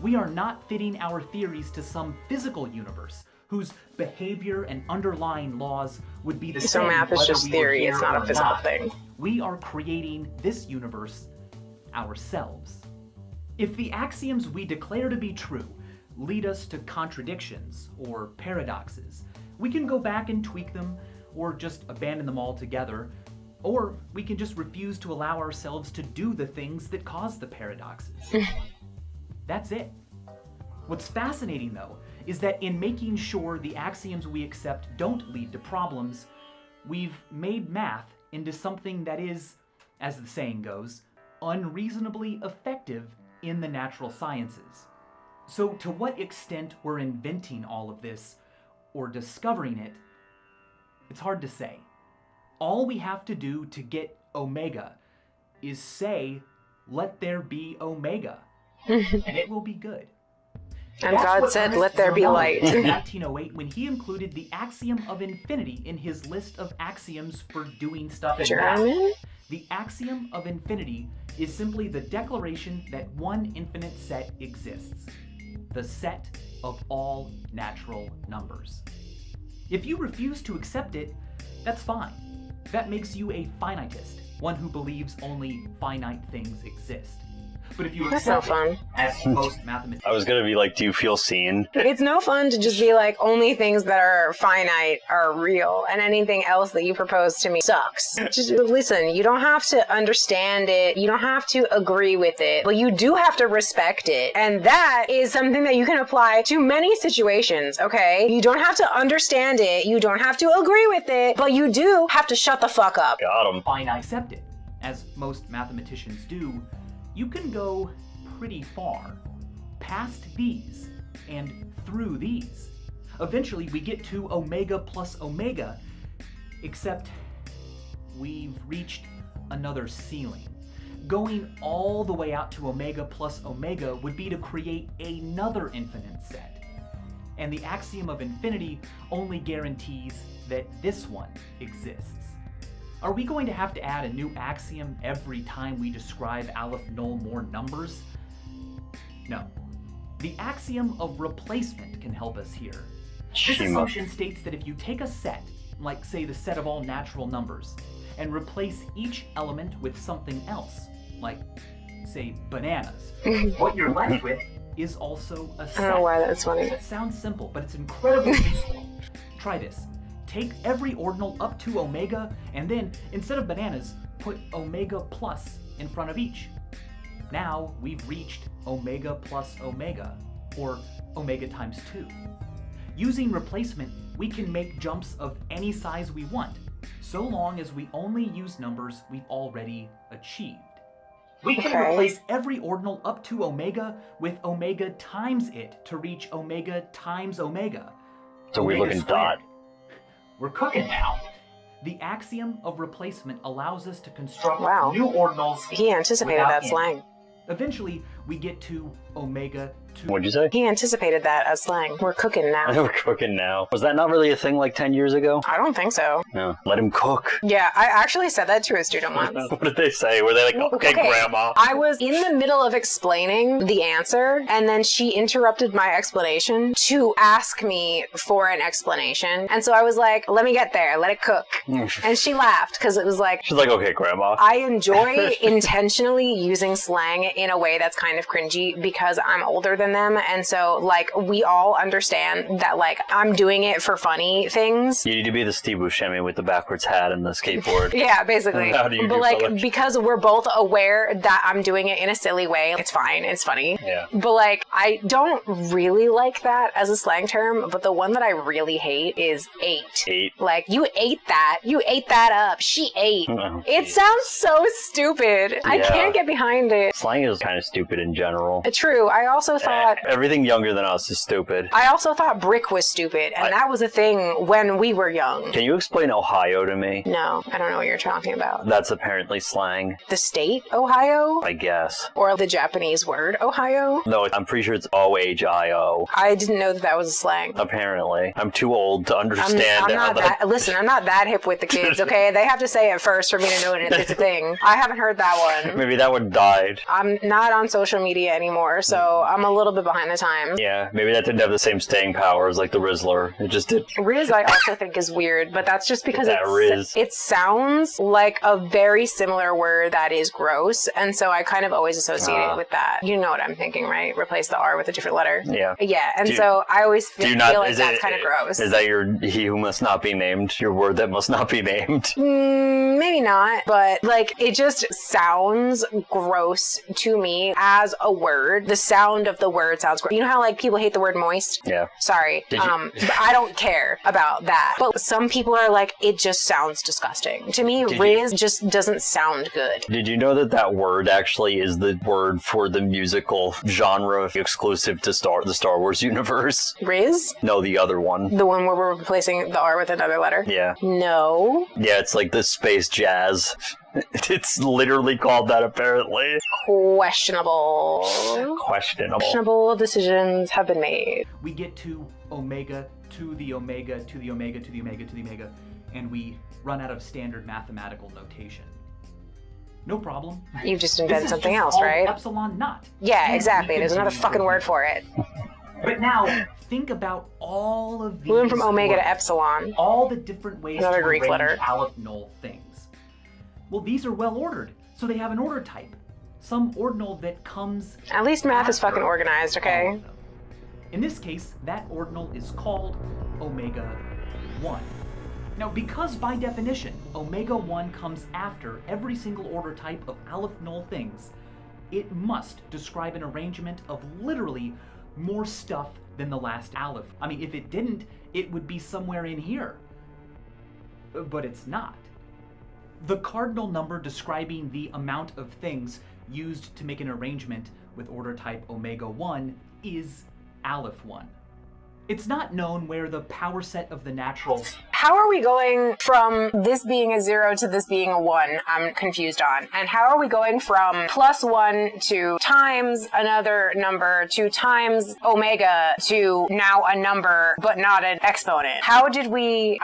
We are not fitting our theories to some physical universe whose behavior and underlying laws would be the same. So math is just theory, it's not a physical thing. We are creating this universe ourselves. If the axioms we declare to be true lead us to contradictions or paradoxes, we can go back and tweak them or just abandon them altogether, or we can just refuse to allow ourselves to do the things that cause the paradoxes. That's it. What's fascinating, though, is that in making sure the axioms we accept don't lead to problems, we've made math into something that is, as the saying goes, unreasonably effective in the natural sciences. So to what extent we're inventing all of this, or discovering it, it's hard to say. All we have to do to get omega is say, let there be omega, and it will be good. And God said, let there be light. In 1908, when he included the axiom of infinity in his list of axioms for doing stuff in math. The axiom of infinity is simply the declaration that one infinite set exists. The set of all natural numbers. If you refuse to accept it, that's fine. That makes you a finitist, one who believes only finite things exist. But if you accept it as most mathematicians... I was gonna be like, do you feel seen? It's no fun to just be like, only things that are finite are real, and anything else that you propose to me sucks. Just listen, you don't have to understand it, you don't have to agree with it, but you do have to respect it. And that is something that you can apply to many situations, okay? You don't have to understand it, you don't have to agree with it, but you do have to shut the fuck up. Got him. Finite accept it. as most mathematicians do, you can go pretty far, past these and through these. Eventually we get to omega plus omega, except we've reached another ceiling. Going all the way out to omega plus omega would be to create another infinite set. And the axiom of infinity only guarantees that this one exists. Are we going to have to add a new axiom every time we describe Aleph Null more numbers? No. The axiom of replacement can help us here. This assumption states that if you take a set, like say the set of all natural numbers, and replace each element with something else, like say bananas, what you're left with is also a set. I don't know why that's funny. It sounds simple, but it's incredibly useful. Try this. Take every ordinal up to omega, and then, instead of bananas, put omega plus in front of each. Now we've reached omega plus omega, or omega times 2. Using replacement, we can make jumps of any size we want, so long as we only use numbers we've already achieved. We can replace every ordinal up to omega with omega times it to reach omega times omega. So we're looking dot. We're cooking now. The axiom of replacement allows us to construct new ordinals. He anticipated that slang. Eventually, we get to omega 2. What'd you say? He anticipated that as slang. We're cooking now. We're cooking now. Was that not really a thing like 10 years ago? I don't think so. No. Let him cook. Yeah, I actually said that to a student once. What did they say? Were they like, okay, Grandma? I was in the middle of explaining the answer, and then she interrupted my explanation to ask me for an explanation. And so I was like, let me get there. Let it cook. And she laughed because it was like... She's like, okay, Grandma. I enjoy intentionally using slang in a way that's kind of cringy because I'm older than them. And so, like, we all understand that, like, I'm doing it for funny things. You need to be the Steve Buscemi with the backwards hat and the skateboard. Yeah, basically. How do you but, do like, colors? because we're both aware that I'm doing it in a silly way, it's fine. It's funny. Yeah. But, like, I don't really like that as a slang term, but the one that I really hate is ate. Ate? Like, you ate that. You ate that up. She ate. Oh, it sounds so stupid. I can't get behind it. Slang is kind of stupid in general. True. I also thought... Everything younger than us is stupid. I also thought brick was stupid, and that was a thing when we were young. Can you explain Ohio to me? No, I don't know what you're talking about. That's apparently slang. The state, Ohio? I guess. Or the Japanese word, Ohio? No, I'm pretty sure it's O-H-I-O. I didn't know that was a slang. Apparently. I'm too old to understand. Listen, I'm not that hip with the kids, okay? They have to say it first for me to know it's a thing. I haven't heard that one. Maybe that one died. I'm not on social media anymore, so I'm a little bit behind the times. Yeah, maybe that didn't have the same staying power as like the Rizzler. It just did. Riz I also think is weird, but that's just because Riz. It sounds like a very similar word that is gross, and so I kind of always associate it with that. You know what I'm thinking, right? Replace the R with a different letter. Yeah. Yeah, and so I always feel like that's kind of gross. Is that your he who must not be named? Your word that must not be named? Maybe not, but like it just sounds gross to me as a word. The sound of the word sounds gross. You know how like people hate the word moist? Yeah. Sorry. But I don't care about that. But some people are like, it just sounds disgusting. To me, Riz just doesn't sound good. Did you know that that word actually is the word for the musical genre exclusive to the Star Wars universe? Riz? No, the other one. The one where we're replacing the R with another letter? Yeah. No. Yeah, it's like the space jazz. It's literally called that, apparently. Questionable. Questionable decisions have been made. We get to omega to the omega to the omega to the omega to the omega, and we run out of standard mathematical notation. No problem. You've just invented something else, called right? Epsilon naught. Yeah, exactly. There's another fucking word for it. But now, think about all of these. We went from omega to epsilon. All the different ways Another to Greek arrange letter. Aleph Null things. Well, these are well ordered, so they have an order type. Some ordinal that comes. At least math is fucking organized, okay? In this case, that ordinal is called omega 1. Now, because by definition, omega 1 comes after every single order type of Aleph Null things, it must describe an arrangement of literally more stuff than the last Aleph. I mean, if it didn't, it would be somewhere in here. But it's not. The cardinal number describing the amount of things used to make an arrangement with order type omega 1 is aleph 1. It's not known where the power set of the naturals... How are we going from this being a 0 to this being a 1? I'm confused on. And how are we going from +1 to times another number to times omega to now a number but not an exponent? How did we...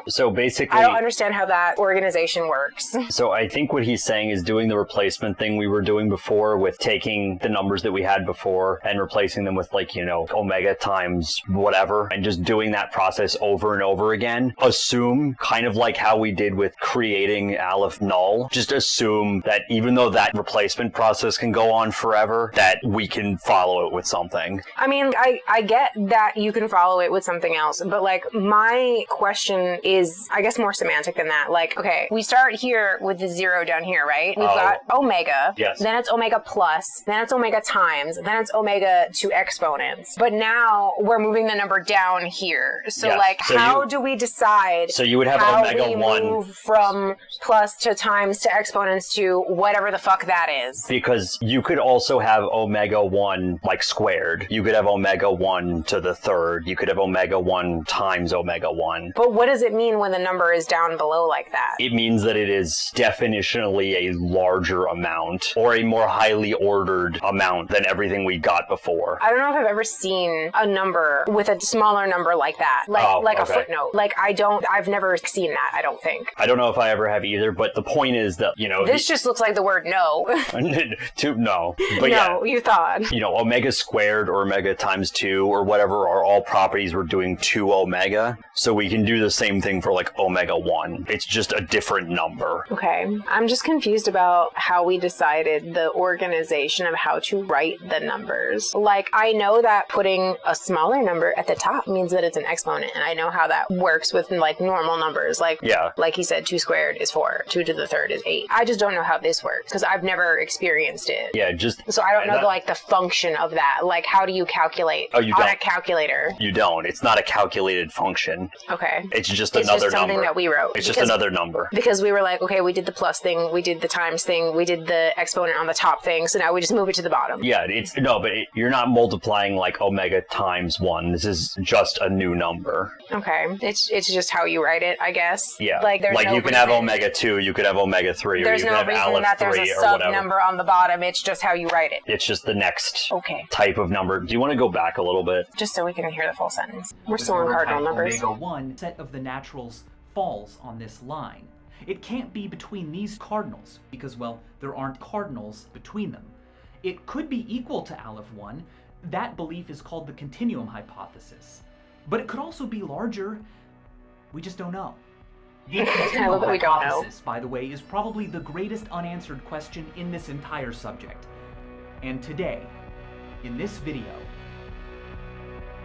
So basically... I don't understand how that organization works. So I think what he's saying is doing the replacement thing we were doing before with taking the numbers that we had before and replacing them with, like, you know, omega times whatever, and just doing that process over and over again. Assume, kind of like how we did with creating aleph null, just assume that even though that replacement process can go on forever, that we can follow it with something. I mean, I get that you can follow it with something else, but like my question is, I guess, more semantic than that. Like, okay, we start here with the 0 down here, right? We've got omega, yes. Then it's omega plus, then it's omega times, then it's omega to exponents. But now we're moving the number down here. So yes. like, so how do we decide? So you would have how omega we 1 move from plus to times to exponents to whatever the fuck that is? Because you could also have omega 1 like squared. You could have omega 1 to the third. You could have omega 1 times omega 1. But what does it mean when the number is down below like that? It means that it is definitionally a larger amount or a more highly ordered amount than everything we got before. I don't know if I've ever seen a number with a smaller number like that, like a footnote. Like I've never seen that, I don't think. I don't know if I ever have either, but the point is that, you know... This just looks like the word no. No. But no, yeah, you thought. You know, omega squared or omega times 2 or whatever are all properties we're doing to omega. So we can do the same thing for like omega 1. It's just a different number. Okay. I'm just confused about how we decided the organization of how to write the numbers. Like, I know that putting a smaller number at the top means that it's an exponent, and I know how that works with like normal numbers. Like, yeah. Like he said, 2 squared is 4, 2 to the third is 8. I just don't know how this works because I've never experienced it. Yeah, just... So I don't know the function of that. Like, how do you calculate on a calculator? You don't. It's not a calculated function. Okay. It's just another number. Something that we wrote. It's just another number. Because we were like, okay, we did the plus thing, we did the times thing, we did the exponent on the top thing, so now we just move it to the bottom. Yeah, you're not multiplying like omega times 1. This is just a new number. Okay. It's just how you write it, I guess. Yeah. Like, there's no you can have omega 2, you could have omega 3, or you can have aleph 3 or whatever. There's no reason that there's a sub number on the bottom. It's just how you write it. It's just the next okay. type of number. Do you want to go back a little bit? Just so we can hear the full sentence. We're still on cardinal numbers. Omega 1 set of the naturals falls on this line. It can't be between these cardinals because, well, there aren't cardinals between them. It could be equal to aleph 1. That belief is called the continuum hypothesis. But it could also be larger. We just don't know. The continuum hypothesis, by the way, is probably the greatest unanswered question in this entire subject. And today, in this video,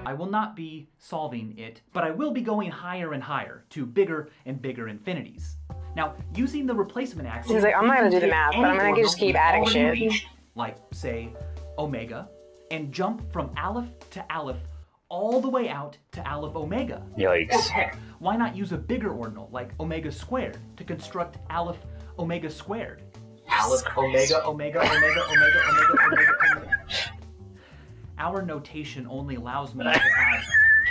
I will not be solving it, but I will be going higher and higher to bigger and bigger infinities. Now, using the replacement axiom... He's like, I'm not going to do the math, but I'm going to just keep adding shit. Like, say, omega, and jump from aleph to aleph all the way out to aleph omega. Yikes. Or heck, why not use a bigger ordinal, like omega squared, to construct aleph omega squared? Aleph omega, omega, omega, omega, omega, omega, omega. Our notation only allows me to add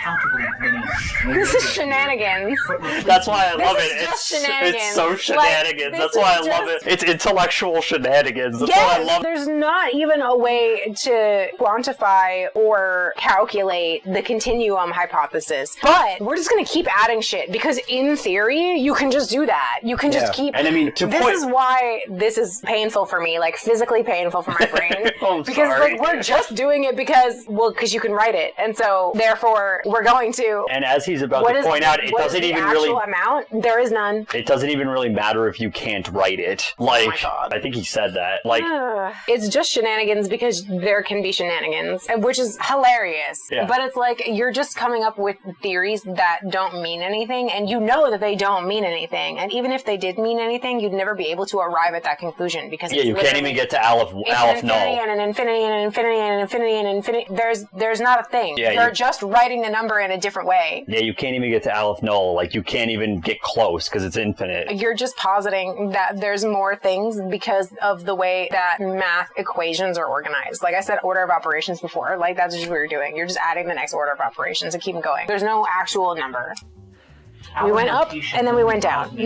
countably many. This is shenanigans. That's why I love it. It's so shenanigans. Like, that's why I love it. It's intellectual shenanigans. That's yes, why I love it. There's not even a way to quantify or calculate the continuum hypothesis. But we're just going to keep adding shit because in theory, you can just do that. You can just keep... And I mean, this is why this is painful for me, like physically painful for my brain. Because like we're just doing it because you can write it. And so therefore, we're going to... And as he's about to point out, it doesn't even really... What is the actual amount? There is none. It doesn't even really matter if you can't write it. Like, oh my God. I think he said that. Like, it's just shenanigans because there can be shenanigans, which is hilarious. Yeah. But it's like, you're just coming up with theories that don't mean anything, and you know that they don't mean anything. And even if they did mean anything, you'd never be able to arrive at that conclusion because you can't even get to aleph null. And an infinity and an infinity and an infinity and an infinity. There's not a thing. You're just writing the number number in a different way. Yeah, you can't even get to Aleph Null. Like, you can't even get close because it's infinite. You're just positing that there's more things because of the way that math equations are organized. Like I said, order of operations before. Like, that's just what you're doing. You're just adding the next order of operations and keep going. There's no actual number. We went up and then we went down.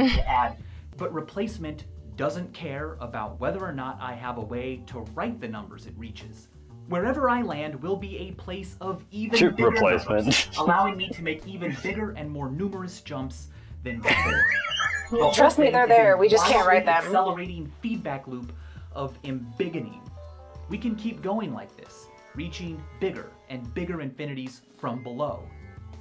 But replacement doesn't care about whether or not I have a way to write the numbers it reaches. Wherever I land will be a place of even bigger numbers, allowing me to make even bigger and more numerous jumps than before. Trust me, they're there. We just can't write them. Accelerating feedback loop of embiggening. We can keep going like this, reaching bigger and bigger infinities from below.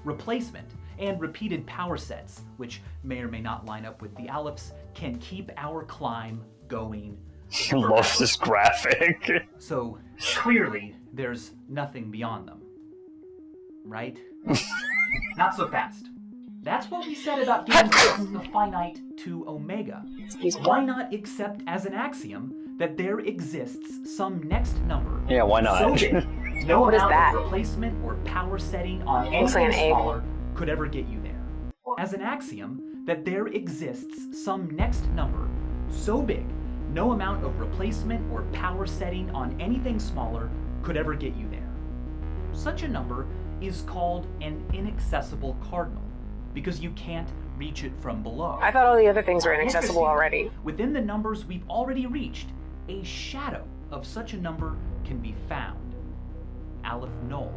Replacement and repeated power sets, which may or may not line up with the alephs, can keep our climb going. I love this graphic. So clearly, there's nothing beyond them. Right? Not so fast. That's what we said about getting from the finite to omega. Why not accept as an axiom that there exists some next number? Yeah, why not? So big, no What is amount that? of replacement or power setting on Looks like anything an egg. smaller could ever get you there. As an axiom that there exists some next number so big, no amount of replacement or power setting on anything smaller could ever get you there. Such a number is called an inaccessible cardinal because you can't reach it from below. I thought all the other things were inaccessible already. Within the numbers we've already reached, a shadow of such a number can be found. Aleph Null.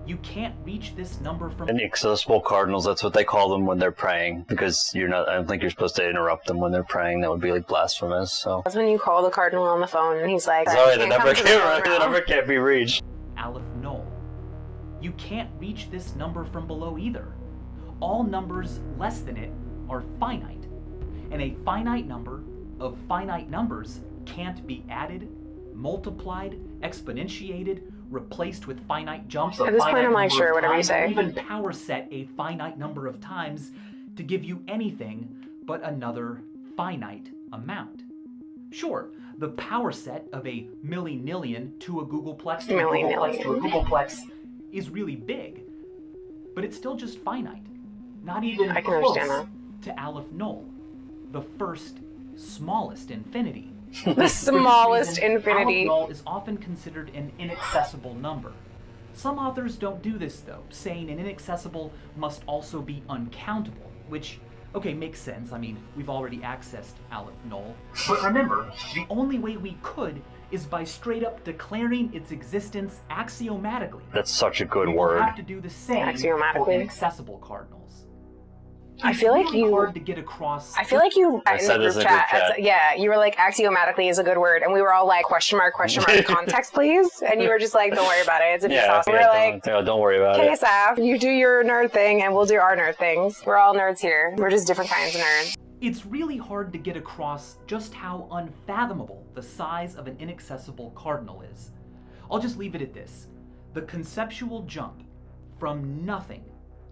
You can't reach this number from Inaccessible cardinals, that's what they call them when they're praying. Because I don't think you're supposed to interrupt them when they're praying. That would be like blasphemous, so. That's when you call the cardinal on the phone and he's like, Sorry, the "Can't come to the phone now." number can't be reached. Aleph Null. You can't reach this number from below either. All numbers less than it are finite. And a finite number of finite numbers can't be added, multiplied, exponentiated, replaced with finite jumps. At this point, I'm like, sure, whatever you say. Even power set a finite number of times to give you anything but another finite amount. Sure, the power set of a milli-nillion to a googleplex to a googleplex to a googleplex is really big, but it's still just finite. Not even I can close understand that. to Aleph Null, the first smallest infinity. The smallest infinity. Aleph Null is often considered an inaccessible number. Some authors don't do this though, saying an inaccessible must also be uncountable, which, okay, makes sense. I mean, we've already accessed Aleph Null. But remember, the only way we could is by straight up declaring its existence axiomatically. That's such a good We word. will have to do the same for Axiomatically? inaccessible cardinals. I feel like really you- hard to get across. I feel like you I in said the this group in the chat. group chat. Yeah, you were like, axiomatically is a good word, and we were all like, question mark, context, please. And you were just like, don't worry about it. It's a Yeah, Vsauce. We're like, don't worry about okay, it. Saf, you do your nerd thing, and we'll do our nerd things. We're all nerds here. We're just different kinds of nerds. It's really hard to get across just how unfathomable the size of an inaccessible cardinal is. I'll just leave it at this. The conceptual jump from nothing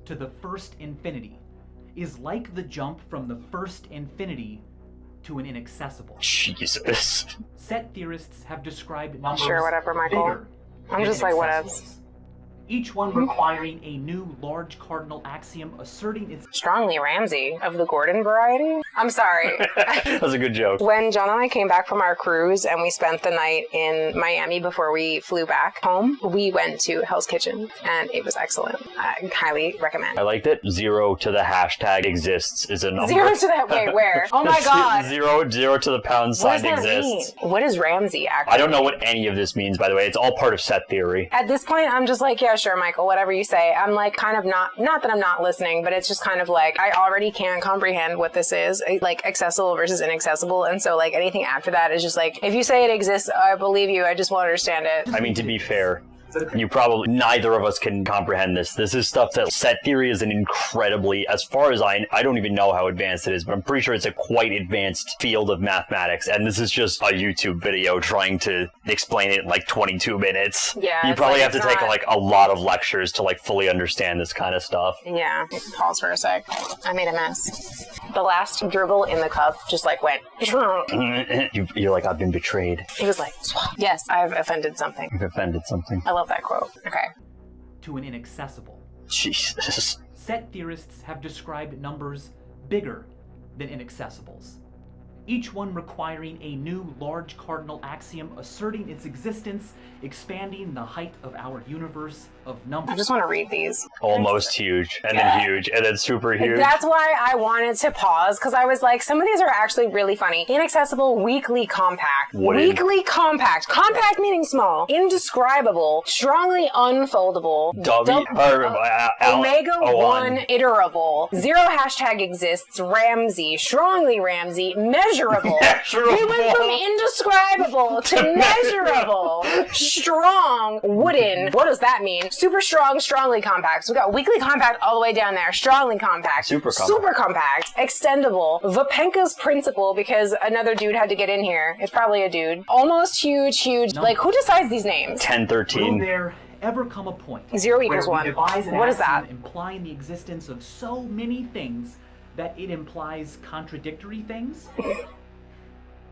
to the first infinity is like the jump from the first infinity to an inaccessible. Jesus. Set theorists have described numbers Sure, whatever, Michael. bigger I'm than just like, whatevs. inaccessibles. Each one requiring a new large cardinal axiom asserting its Strongly Ramsey of the Gordon variety. I'm sorry. That was a good joke. When John and I came back from our cruise and we spent the night in Miami before we flew back home, we went to Hell's Kitchen and it was excellent. I highly recommend. I liked it. 0 to the hashtag exists is a number. 0 to that, wait, where? Oh my god. Zero to the pound What sign does that exists. mean? What is Ramsey actually? I don't know what any of this means, by the way. It's all part of set theory. At this point, I'm just like, yeah, sure, Michael, whatever you say. I'm like kind of not that I'm not listening, but it's just kind of like, I already can't comprehend what this is, like accessible versus inaccessible. And so like anything after that is just like, if you say it exists, I believe you. I just won't understand it. I mean, to be fair, neither of us can comprehend this. This is stuff that set theory is an incredibly, as far as I don't even know how advanced it is, but I'm pretty sure it's a quite advanced field of mathematics. And this is just a YouTube video trying to explain it in like 22 minutes. Yeah, You it's probably like, have to it's take not- like a lot of lectures to like fully understand this kind of stuff. Yeah, pause for a sec. I made a mess. The last dribble in the cup just like went. You're like, I've been betrayed. It was like, swap. Yes, I've offended something. You've offended something. I love that quote. Okay. to an inaccessible. Jesus. Set theorists have described numbers bigger than inaccessibles, each one requiring a new large cardinal axiom asserting its existence, expanding the height of our universe of numbers. I just want to read these. Almost huge, and then huge, and then super huge. That's why I wanted to pause, because I was like, some of these are actually really funny. Inaccessible, weakly compact. Wooden. Weakly compact. Compact meaning small. Indescribable. Strongly unfoldable. Omega-1 iterable. 0 hashtag exists. Ramsey. Strongly Ramsey. Measurable. We went from indescribable to measurable. Strong. Wooden. What does that mean? Super strong, strongly compact. So we got weakly compact all the way down there. Strongly compact. Super compact. Extendable. Vapenka's principle, because another dude had to get in here. It's probably a dude. Almost huge. No. Like, who decides these names? 10, 13. Will there ever come a point 0 equals where 1. we devise an What is axiom that? implying the existence of so many things that it implies contradictory things?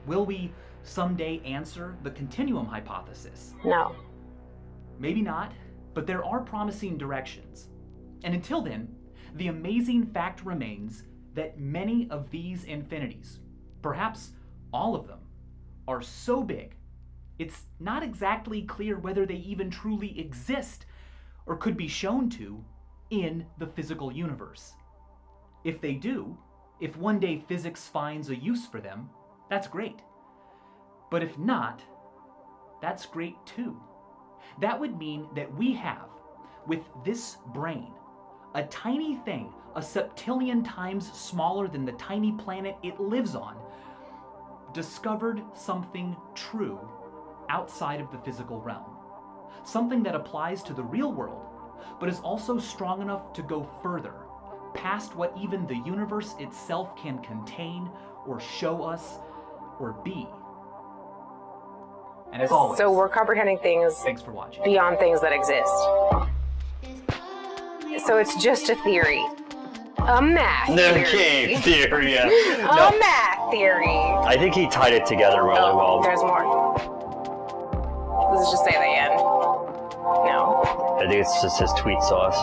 Will we someday answer the continuum hypothesis? No. Maybe not, but there are promising directions. And until then, the amazing fact remains that many of these infinities, perhaps all of them, are so big, it's not exactly clear whether they even truly exist or could be shown to in the physical universe. If they do, if one day physics finds a use for them, that's great. But if not, that's great too. That would mean that we have, with this brain, a tiny thing, a septillion times smaller than the tiny planet it lives on, discovered something true outside of the physical realm. Something that applies to the real world, but is also strong enough to go further, past what even the universe itself can contain or show us or be. And as always, So we're comprehending things thanks for watching. beyond things that exist. So it's just a theory. A math theory. Okay, theory. Yeah. A math theory. I think he tied it together really well. There's more. Let's just say the end. No. I think it's just his tweet sauce.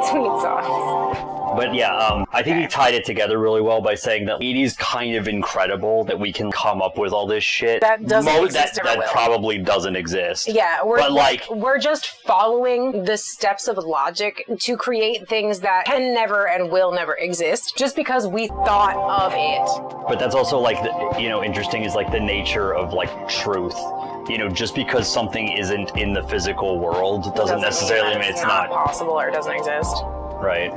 Sweet sauce. But yeah, I think he tied it together really well by saying that it is kind of incredible that we can come up with all this shit. That doesn't exist or that will. probably doesn't exist. Yeah, we're just following the steps of logic to create things that can never and will never exist just because we thought of it. But that's also like, interesting is like the nature of like truth. Just because something isn't in the physical world doesn't necessarily mean it's not possible or it doesn't exist. Right.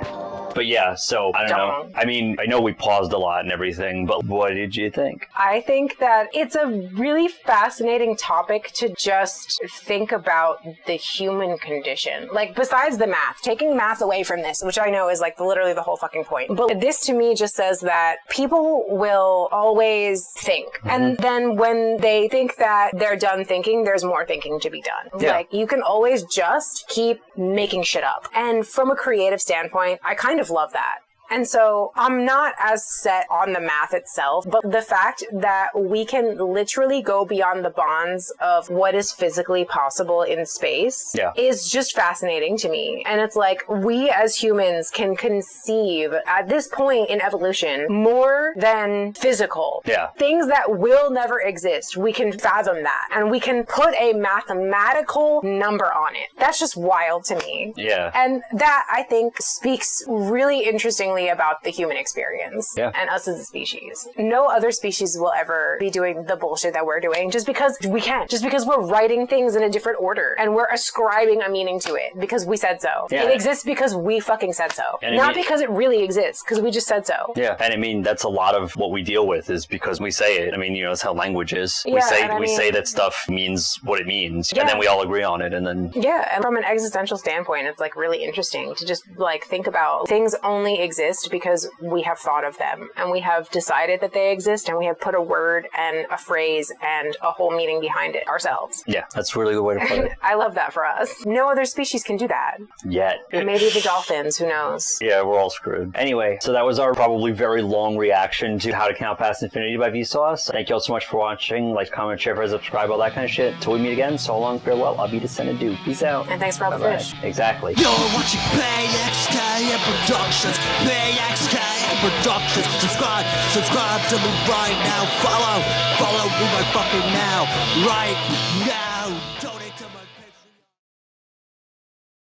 But yeah, so I don't know. I mean, I know we paused a lot and everything, but what did you think? I think that it's a really fascinating topic to just think about the human condition. Like, besides the math, taking math away from this, which I know is like literally the whole fucking point. But this to me just says that people will always think. Mm-hmm. And then when they think that they're done thinking, there's more thinking to be done. Yeah. Like, you can always just keep making shit up. And from a creative standpoint, I kind of love that. And so I'm not as set on the math itself, but the fact that we can literally go beyond the bonds of what is physically possible in space is just fascinating to me. And it's like, we as humans can conceive at this point in evolution more than physical. Yeah. Things that will never exist. We can fathom that and we can put a mathematical number on it. That's just wild to me. Yeah. And that, I think, speaks really interestingly about the human experience and us as a species. No other species will ever be doing the bullshit that we're doing just because we can. Just because we're writing things in a different order and we're ascribing a meaning to it because we said so. Yeah. It exists because we fucking said so. Not because it really exists, because we just said so. Yeah. And I mean, that's a lot of what we deal with is because we say it. I mean, that's how language is. We say that stuff means what it means and then we all agree on it and then... Yeah. And from an existential standpoint, it's like really interesting to just like think about things only exist exist because we have thought of them and we have decided that they exist and we have put a word and a phrase and a whole meaning behind it ourselves. Yeah, that's really the way to put it. I love that for us. No other species can do that. Yet. Maybe the dolphins, who knows? Yeah, we're all screwed. Anyway, so that was our probably very long reaction to How to Count Past Infinity by Vsauce. Thank you all so much for watching. Like, comment, share, subscribe, all that kind of shit. Till we meet again, so long, farewell, I'll be the Senadu. Peace out. And thanks for all the fish. Exactly. You're watching PXKM Productions. PXKM Productions. Subscribe to me right now. Follow me right fucking now. Right now.